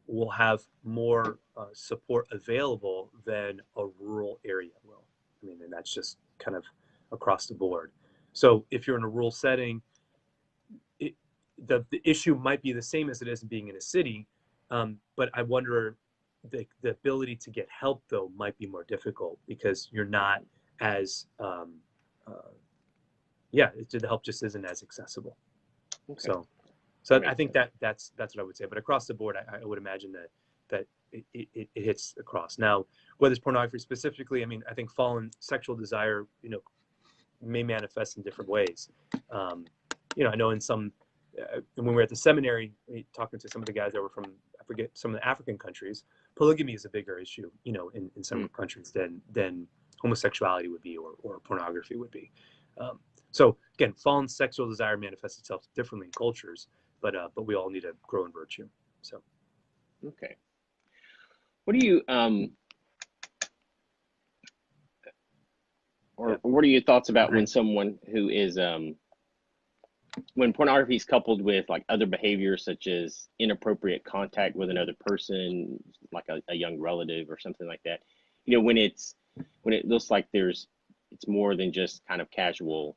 will have more support available than a rural area will. I mean, and that's just kind of across the board. So if you're in a rural setting, the issue might be the same as it is being in a city, but I wonder the ability to get help, though, might be more difficult because you're not as the help just isn't as accessible. Okay. So I think that's what I would say. But across the board, I would imagine that it hits across. Now, whether it's pornography specifically, I mean, I think fallen sexual desire, may manifest in different ways. I know in some, when we were at the seminary, talking to some of the guys that were from, I forget, some of the African countries, polygamy is a bigger issue, in some countries than homosexuality would be or pornography would be. So again, fallen sexual desire manifests itself differently in cultures, but we all need to grow in virtue. So, okay. What do you what are your thoughts about when someone who is when pornography is coupled with like other behaviors such as inappropriate contact with another person, like a young relative or something like that, when it looks like it's more than just kind of casual,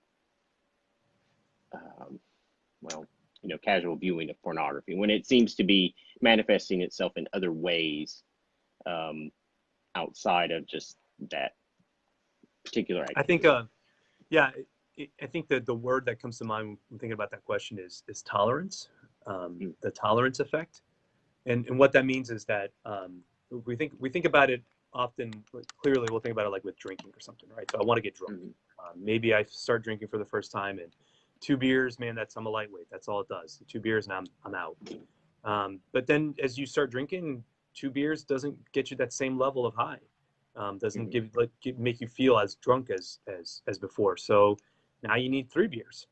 casual viewing of pornography, when it seems to be manifesting itself in other ways outside of just that particular activity. I think, I think that the word that comes to mind when thinking about that question is tolerance, the tolerance effect, and what that means is that we think about it often. Clearly, we'll think about it like with drinking or something, right? So I want to get drunk. Maybe I start drinking for the first time, and 2 beers, man, I'm a lightweight. That's all it does. 2 beers, and I'm out. But then as you start drinking, 2 beers doesn't get you that same level of high. Doesn't make you feel as drunk as before. So now you need 3 beers,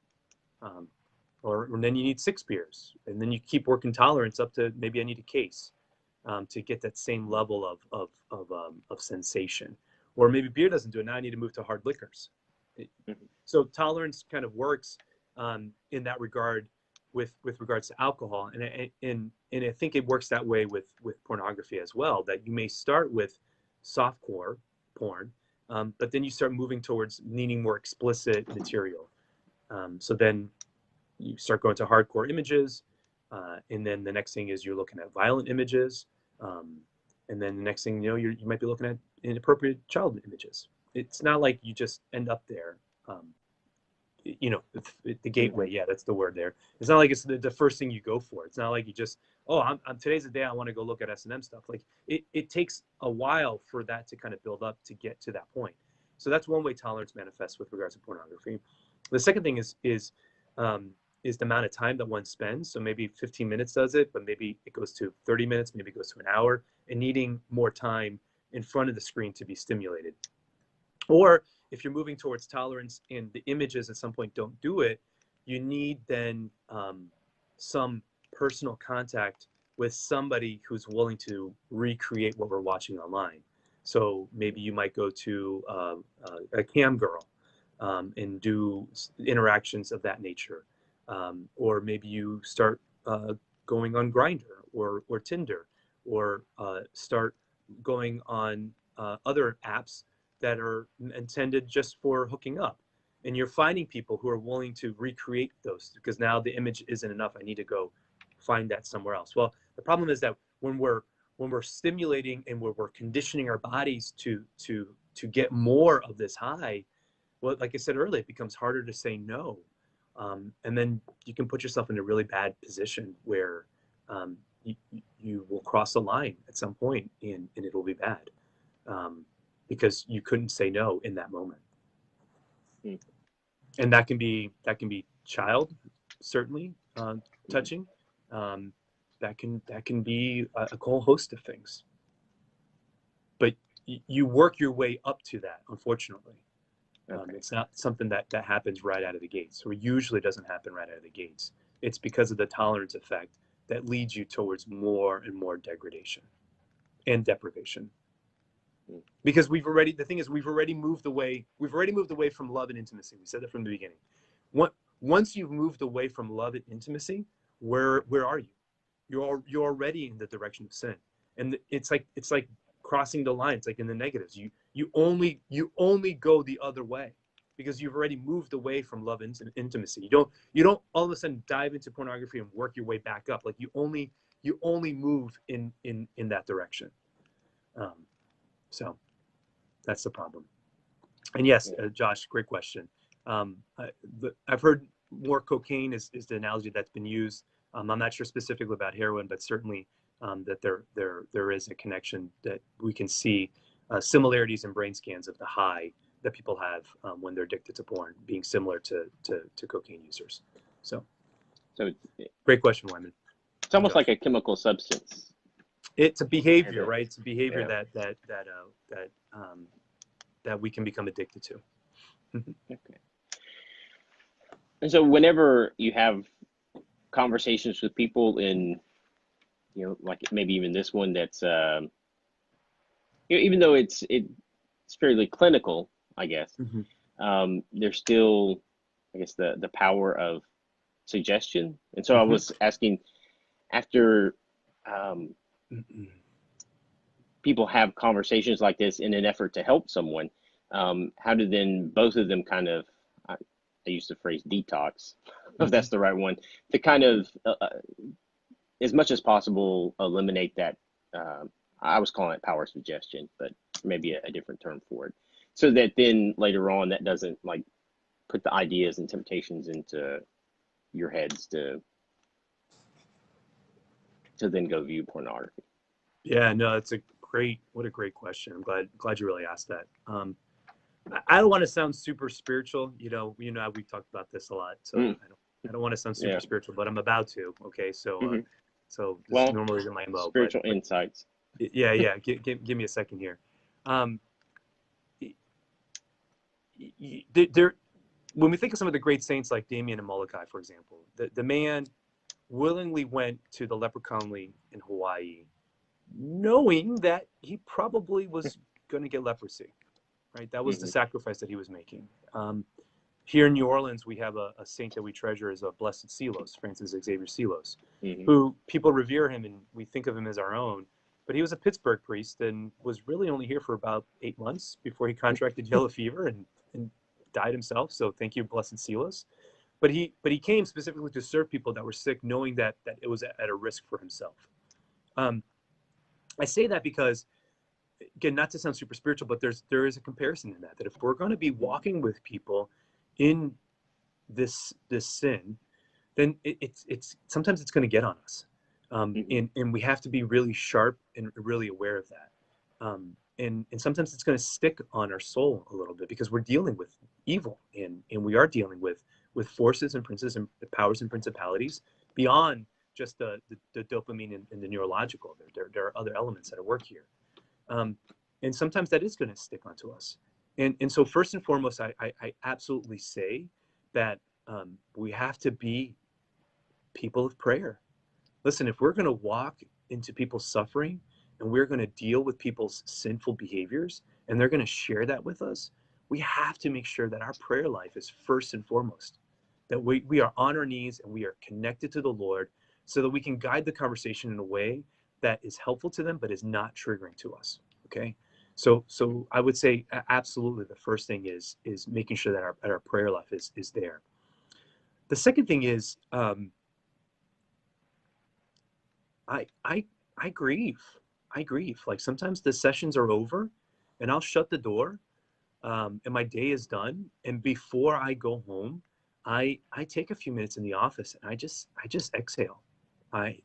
or then you need 6 beers, and then you keep working tolerance up to maybe I need a case to get that same level of sensation. Or maybe beer doesn't do it. Now I need to move to hard liquors. So tolerance kind of works in that regard with regards to alcohol, and I think it works that way with pornography as well. That you may start with softcore porn, but then you start moving towards needing more explicit material. So then you start going to hardcore images, and then the next thing is you're looking at violent images, and then the next thing you might be looking at inappropriate child images. It's not like you just end up there. The gateway, yeah, that's the word there. It's not like it's the first thing you go for. It's not like you just, I'm today's the day I want to go look at S&M stuff. Like it takes a while for that to kind of build up to get to that point. So that's one way tolerance manifests with regards to pornography. The second thing is the amount of time that one spends. So maybe 15 minutes does it, but maybe it goes to 30 minutes, maybe it goes to an hour, and needing more time in front of the screen to be stimulated. Or if you're moving towards tolerance and the images at some point don't do it, you need then some personal contact with somebody who's willing to recreate what we're watching online. So maybe you might go to a cam girl and do interactions of that nature. Or maybe you start going on Grindr or Tinder, or start going on other apps that are intended just for hooking up. And you're finding people who are willing to recreate those because now the image isn't enough. I need to go find that somewhere else. Well, the problem is that when we're stimulating and we're conditioning our bodies to get more of this high, well, like I said earlier, it becomes harder to say no. And then you can put yourself in a really bad position where you will cross the line at some point and it'll be bad because you couldn't say no in that moment. Mm. And that can be child, certainly touching. That can be a whole host of things. But you work your way up to that, unfortunately. Okay. It's not something that happens right out of the gates, or usually doesn't happen right out of the gates. It's because of the tolerance effect that leads you towards more and more degradation and deprivation. Because we've already moved away from love and intimacy. We said that from the beginning. Once you've moved away from love and intimacy, where are you? You're already in the direction of sin. And it's like crossing the line. It's like in the negatives. You only go the other way because you've already moved away from love and intimacy. You don't all of a sudden dive into pornography and work your way back up. Like you only move in that direction. So that's the problem. And yes, Josh, great question. I've heard more cocaine is the analogy that's been used. I'm not sure specifically about heroin, but certainly that there is a connection that we can see similarities in brain scans of the high that people have when they're addicted to porn being similar to cocaine users. So great question, Wyman. It's almost like a chemical substance. It's a behavior, right? It's a behavior that we can become addicted to. Okay. And so whenever you have conversations with people in, like maybe even this one that's, even though it's fairly clinical, I guess, there's still, I guess, the power of suggestion. And so I was asking, after people have conversations like this in an effort to help someone, how do then both of them kind of, I use the phrase detox, if that's the right one, to kind of, as much as possible, eliminate that, I was calling it power suggestion, but maybe a different term for it. So that then later on, that doesn't like put the ideas and temptations into your heads to then go view pornography. Yeah, no, what a great question. I'm glad you really asked that. I don't want to sound super spiritual. We talked about this a lot, so I don't want to sound super spiritual, but I'm about to. Okay, so so this normally isn't my MO. Spiritual insights. Yeah. Give me a second here. When we think of some of the great saints like Damien and Molokai, for example, the man willingly went to the leper colony in Hawaii, knowing that he probably was going to get leprosy. Right, that was the sacrifice that he was making. Here in New Orleans, we have a saint that we treasure as a Blessed Silos, Francis Xavier Silos, who people revere him and we think of him as our own. But he was a Pittsburgh priest and was really only here for about 8 months before he contracted yellow fever and died himself. So thank you, Blessed Silos. But he came specifically to serve people that were sick, knowing that it was at a risk for himself. I say that because, again, not to sound super spiritual, but there is a comparison in that if we're going to be walking with people in this sin, then it's sometimes it's going to get on us, and we have to be really sharp and really aware of that. And sometimes it's going to stick on our soul a little bit because we're dealing with evil and we are dealing with forces and princes and powers and principalities beyond just the dopamine and the neurological. There are other elements that are at work here. And sometimes that is going to stick onto us. And so first and foremost, I absolutely say that we have to be people of prayer. Listen, if we're going to walk into people's suffering and we're going to deal with people's sinful behaviors and they're going to share that with us, we have to make sure that our prayer life is first and foremost, that we are on our knees and we are connected to the Lord so that we can guide the conversation in a way that is helpful to them but is not triggering to us. Okay, So I would say absolutely the first thing is making sure that our prayer life is there. The second thing is I I I grieve. I grieve. Like sometimes the sessions are over, and I'll shut the door, and my day is done. And before I go home, I take a few minutes in the office and I just exhale. I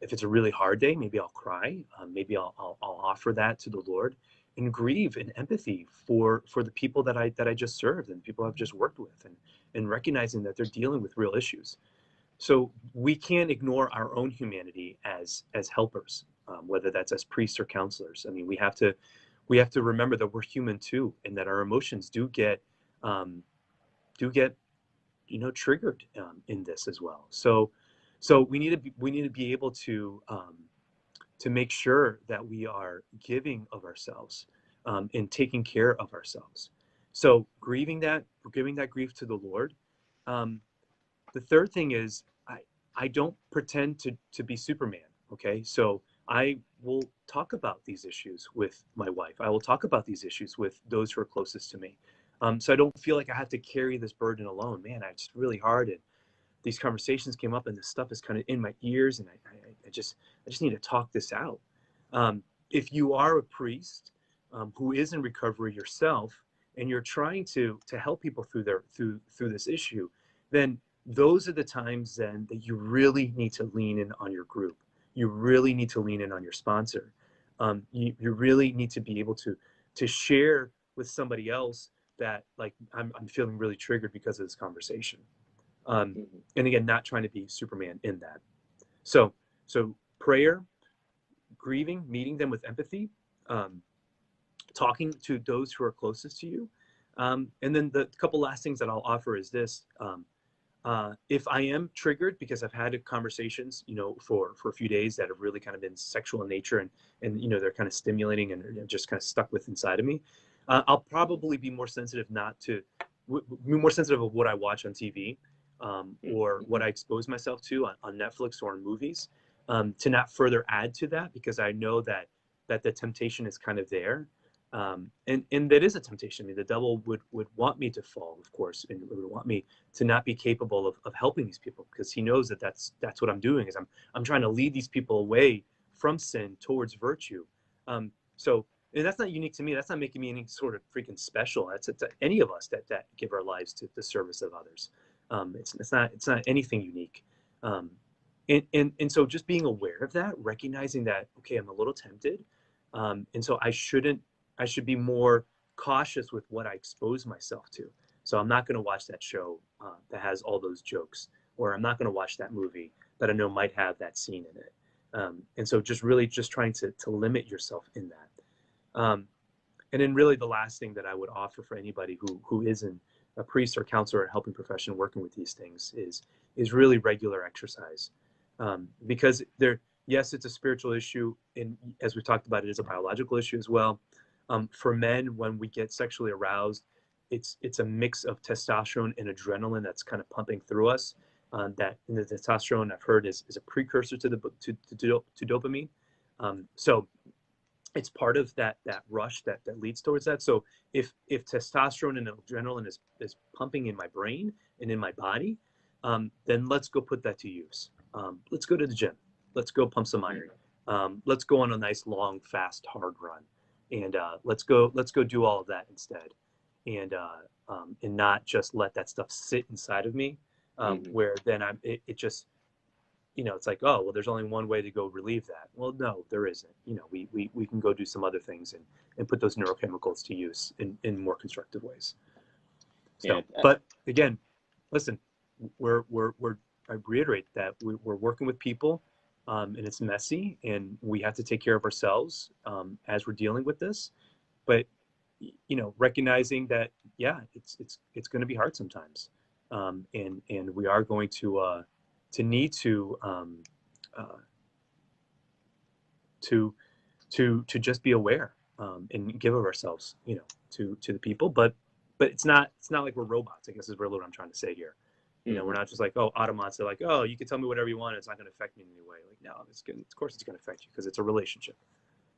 if it's a really hard day, maybe I'll cry. Maybe I'll offer that to the Lord and grieve and empathy for the people that I just served and people I've just worked with, and recognizing that they're dealing with real issues. So we can't ignore our own humanity as helpers, whether that's as priests or counselors. I mean, we have to remember that we're human too, and that our emotions um, do get triggered in this as well. So we need to be able to make sure that we are giving of ourselves, and taking care of ourselves. So giving that grief to the Lord. Um, the third thing is I don't pretend to be Superman. Okay, so I will talk about these issues with my wife. I will talk about these issues with those who are closest to me. So I don't feel like I have to carry this burden alone. Man, it's really hard, and these conversations came up, and this stuff is kind of in my ears, and I just need to talk this out. If you are a priest who is in recovery yourself, and you're trying to help people through this issue, then those are the times then that you really need to lean in on your group. You really need to lean in on your sponsor. You really need to be able to share with somebody else that, like, I'm feeling really triggered because of this conversation. Mhm. And again, not trying to be Superman in that. So prayer, grieving, meeting them with empathy, um, talking to those who are closest to you. And then the couple last things that I'll offer is this. If I am triggered because I've had conversations, for a few days that have really kind of been sexual in nature, and they're kind of stimulating and just kind of stuck with inside of me, I'll probably be more sensitive not to, more sensitive of what I watch on TV, or what I expose myself to on Netflix or in movies, to not further add to that, because I know that the temptation is kind of there. And that is a temptation. I mean, the devil would want me to fall, of course, and would want me to not be capable of helping these people, because he knows that's what I'm doing, is I'm trying to lead these people away from sin towards virtue. So, and that's not unique to me. That's not making me any sort of freaking special. It's any of us that give our lives to the service of others. It's not anything unique. Um, and so just being aware of that, recognizing that, okay, I'm a little tempted, and so I should be more cautious with what I expose myself to. So I'm not going to watch that show that has all those jokes, or I'm not going to watch that movie that I know might have that scene in it. And so just really just trying to limit yourself in that. And then really the last thing that I would offer for anybody who isn't a priest or counselor or helping profession working with these things is really regular exercise. Because yes, it's a spiritual issue, and as we talked about, it is a biological issue as well. For men, when we get sexually aroused, it's a mix of testosterone and adrenaline that's kind of pumping through us. That and the testosterone, I've heard, is a precursor to dopamine. So it's part of that rush that leads towards that. So if testosterone and adrenaline is pumping in my brain and in my body, then let's go put that to use. Let's go to the gym. Let's go pump some iron. Let's go on a nice long fast hard run, and let's go do all of that instead, and not just let that stuff sit inside of me, Mhm. where then it just, it's like, oh, well, there's only one way to go relieve that. Well, no, there isn't. We can go do some other things, and put those neurochemicals to use in more constructive ways. Yeah. So, but again, listen, we're I reiterate that we're working with people, and it's messy, and we have to take care of ourselves, as we're dealing with this. But recognizing that, yeah, it's going to be hard sometimes, and we are going to need uh, to to just be aware, and give of ourselves, to the people. But it's not like we're robots, I guess, is really what I'm trying to say here. We're Mhm. not just like, oh, automats. They're like, oh, you can tell me whatever you want, it's not going to affect me in any way. Like, no, of course it's going to affect you, because it's a relationship.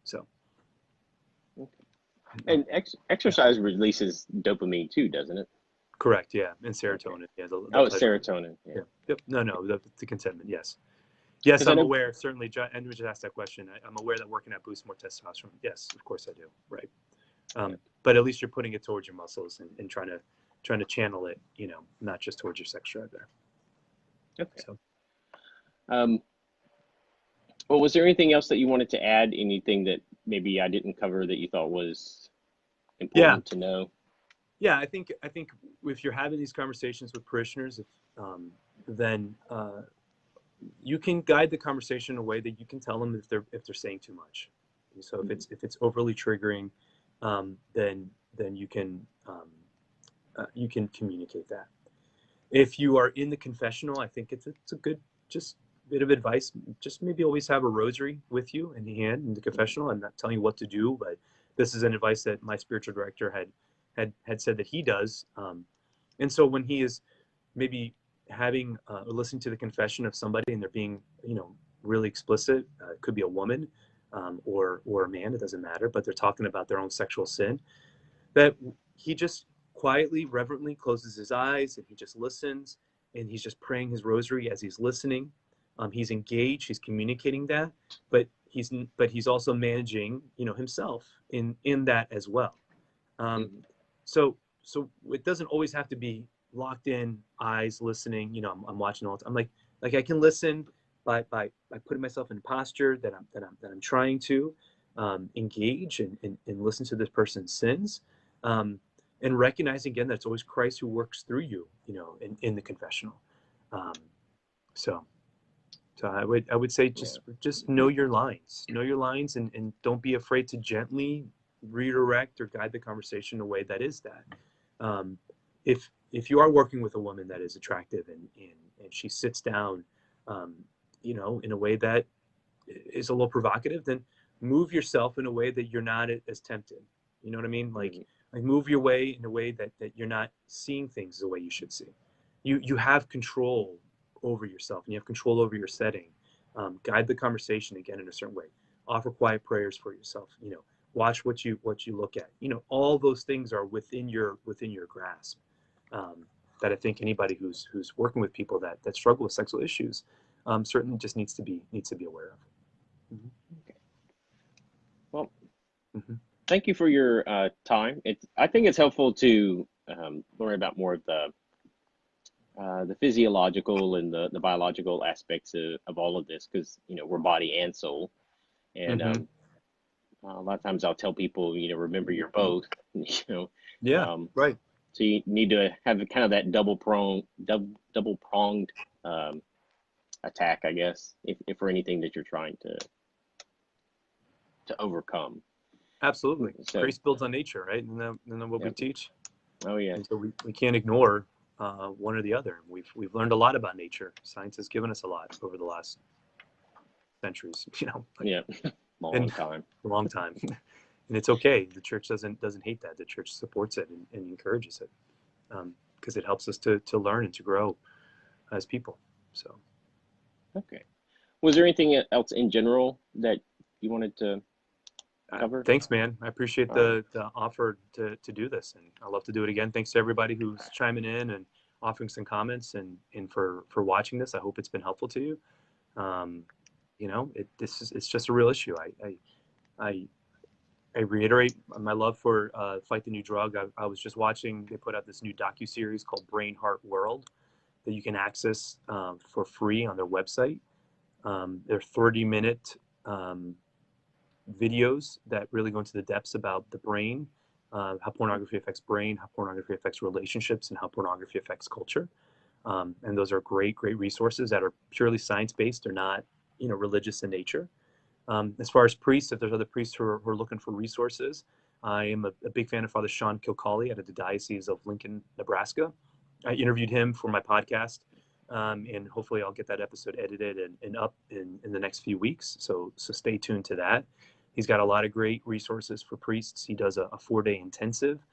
So And exercise releases dopamine too, doesn't it? Correct. Yeah, and Okay. serotonin. Yeah, the Oh, it's pleasure. serotonin. Yeah. Yeah. Yep. No, the contentment. Yes. Yes, Because I I'm know. aware. Certainly, Andrew just asked that question. I'm aware that working out boosts more testosterone. Yes, of course I do. Right. Yeah. But at least you're putting it towards your muscles and trying to channel it, not just towards your sex drive there. Okay. So, Well, was there anything else that you wanted to add? Anything that maybe I didn't cover that you thought was yeah, important to know? yeah. I think if you're having these conversations with parishioners, then you can guide the conversation in a way that you can tell them if they're saying too much. So if it's overly triggering, then you can communicate that. If you are in the confessional, I think it's a good just bit of advice. Just maybe always have a rosary with you in hand in the confessional. I'm not telling you what to do, but this is an advice that my spiritual director had said that he does. And so when he is maybe having listening to the confession of somebody and they're being really explicit, it could be a woman or a man, it doesn't matter, but they're talking about their own sexual sin, that he just quietly, reverently closes his eyes and he just listens and he's just praying his rosary as he's listening. He's engaged, he's communicating that, but he's also managing himself in that as well. So it doesn't always have to be locked in eyes listening. I'm watching all the time. Like I can listen by putting myself in posture that I'm trying to engage and listen to this person's sins, and recognize again that it's always Christ who works through you, in the confessional. So I would say just know your lines, and don't be afraid to gently redirect or guide the conversation in a way that is that. If you are working with a woman that is attractive and she sits down, in a way that is a little provocative, then move yourself in a way that you're not as tempted. You know what I mean? Like move your way in a way that you're not seeing things the way you should see. You have control over yourself and you have control over your setting. Guide the conversation again in a certain way. Offer quiet prayers for yourself. Watch what you look at. All those things are within your grasp. That I think anybody who's working with people that struggle with sexual issues certainly just needs to be aware of. Mm-hmm. Okay. Well, mm-hmm. Thank you for your time. I think it's helpful to learn about more of the physiological and the biological aspects of all of this, because we're body and soul, and a lot of times I'll tell people, remember you're both. Yeah, right. So you need to have kind of that double pronged attack, I guess, if for anything that you're trying to overcome. Absolutely. So, grace builds on nature, right? And then what we teach. Oh yeah. And so we can't ignore one or the other. We've learned a lot about nature. Science has given us a lot over the last centuries. Long time. A long time. And it's okay. The church doesn't hate that. The church supports it and encourages it, because it helps us to learn and to grow as people. So. Okay. Was there anything else in general that you wanted to cover? Thanks, man. I appreciate the offer to do this, and I'd love to do it again. Thanks to everybody who's chiming in and offering some comments and for watching this. I hope it's been helpful to you. It's just a real issue. I reiterate my love for Fight the New Drug. I was just watching, they put out this new docuseries called Brain Heart World that you can access for free on their website. They're 30-minute videos that really go into the depths about the brain, how pornography affects brain, how pornography affects relationships, and how pornography affects culture. And those are great resources that are purely science-based. They're not, religious in nature. As far as priests, if there's other priests who are looking for resources, I am a big fan of Father Sean Kilcawley out of the Diocese of Lincoln, Nebraska. I interviewed him for my podcast, and hopefully I'll get that episode edited and up in the next few weeks. So stay tuned to that. He's got a lot of great resources for priests. He does a 4-day intensive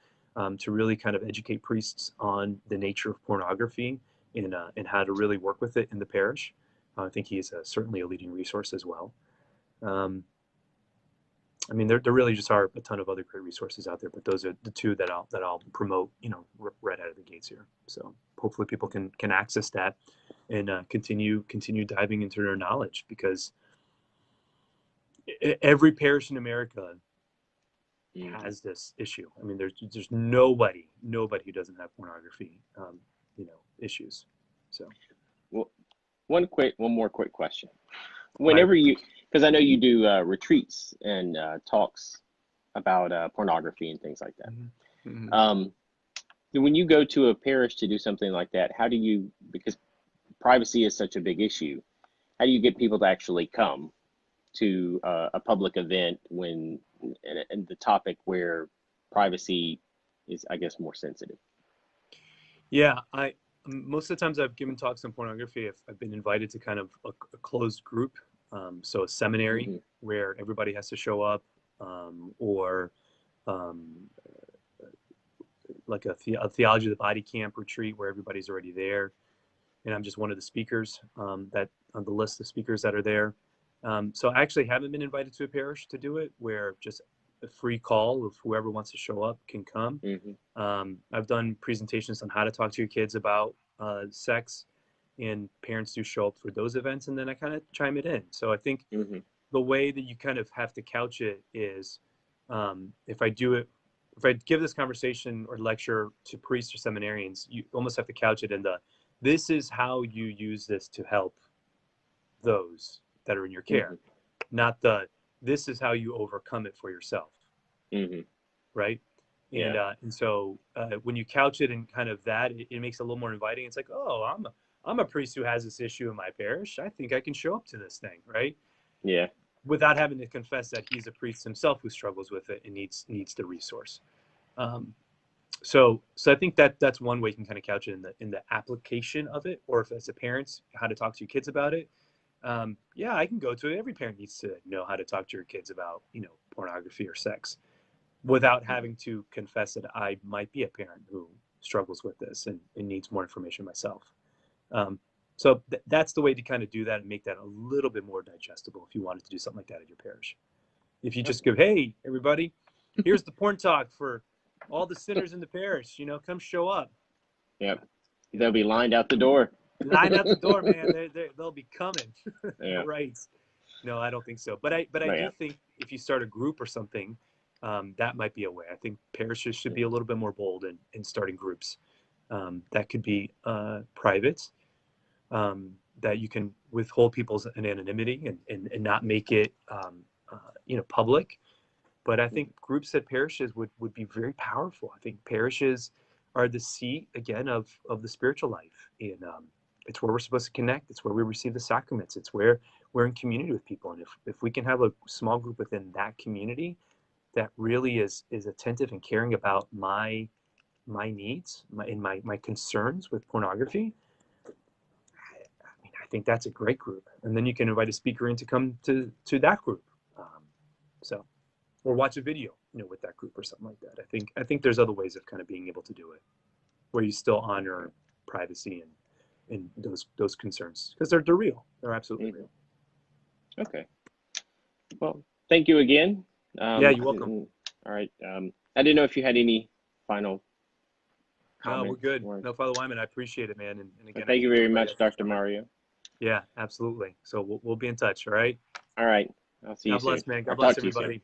to really kind of educate priests on the nature of pornography and how to really work with it in the parish. I think he's certainly a leading resource as well. I mean, there really just are a ton of other great resources out there, but those are the two that I'll promote, you know, right out of the gates here. So hopefully people can access that and continue diving into their knowledge, because every parish in America has this issue. I mean, there's nobody who doesn't have pornography, you know, issues. So, well, one more quick question. Whenever because I know you do retreats and talks about pornography and things like that. Mm-hmm. Mm-hmm. When you go to a parish to do something like that, how do you, because privacy is such a big issue, how do you get people to actually come to a public event when, and the topic where privacy is, I guess, more sensitive? Yeah, most of the times I've given talks on pornography, I've been invited to kind of a closed group. So a seminary where everybody has to show up, or like a theology of the body camp retreat where everybody's already there, and I'm just one of the speakers that on the list of speakers that are there. So I actually haven't been invited to a parish to do it, where just a free call of whoever wants to show up can come. I've done presentations on how to talk to your kids about sex, and parents do show up for those events, and then I kind of chime it in. So I think the way that you kind of have to couch it is, if I give this conversation or lecture to priests or seminarians, you almost have to couch it in this is how you use this to help those that are in your care, not this is how you overcome it for yourself. Right. And so when you couch it in kind of that, it makes it a little more inviting. It's like, oh, I'm a priest who has this issue in my parish. I think I can show up to this thing, right? Yeah. Without having to confess that he's a priest himself who struggles with it and needs the resource. So I think that's one way you can kind of couch it in the application of it, or if as a parent, how to talk to your kids about it. Yeah, I can go to it. Every parent needs to know how to talk to your kids about, you know, pornography or sex, without having to confess that I might be a parent who struggles with this and needs more information myself. So that's the way to kind of do that and make that a little bit more digestible if you wanted to do something like that at your parish. If you just go, hey, everybody, here's the porn talk for all the sinners in the parish, you know, come show up. Yep. They'll be lined out the door. Lined out the door, man. They'll be coming. Yeah. Right. No, I don't think so. But I do think if you start a group or something, that might be a way. I think parishes should be a little bit more bold in starting groups. That could be private, that you can withhold people's anonymity and not make it you know, public. But I think groups at parishes would be very powerful. I think parishes are the seat again of the spiritual life. And it's where we're supposed to connect. It's where we receive the sacraments. It's where we're in community with people. And if we can have a small group within that community that really is attentive and caring about my needs, my concerns with pornography, I think that's a great group. And then you can invite a speaker in to come to that group. Or watch a video, you know, with that group or something like that. I think there's other ways of kind of being able to do it, where you still honor privacy and those concerns, because they're real. They're absolutely real. Okay. Well, thank you again. Yeah, you're welcome. All right. I didn't know if you had any final comments. No, we're good. No, Father Wyman, I appreciate it, man. And again, thank you very much, Dr. Mario. Yeah, absolutely. So we'll be in touch. All right. All right. I'll see you soon. God bless, man. God bless everybody.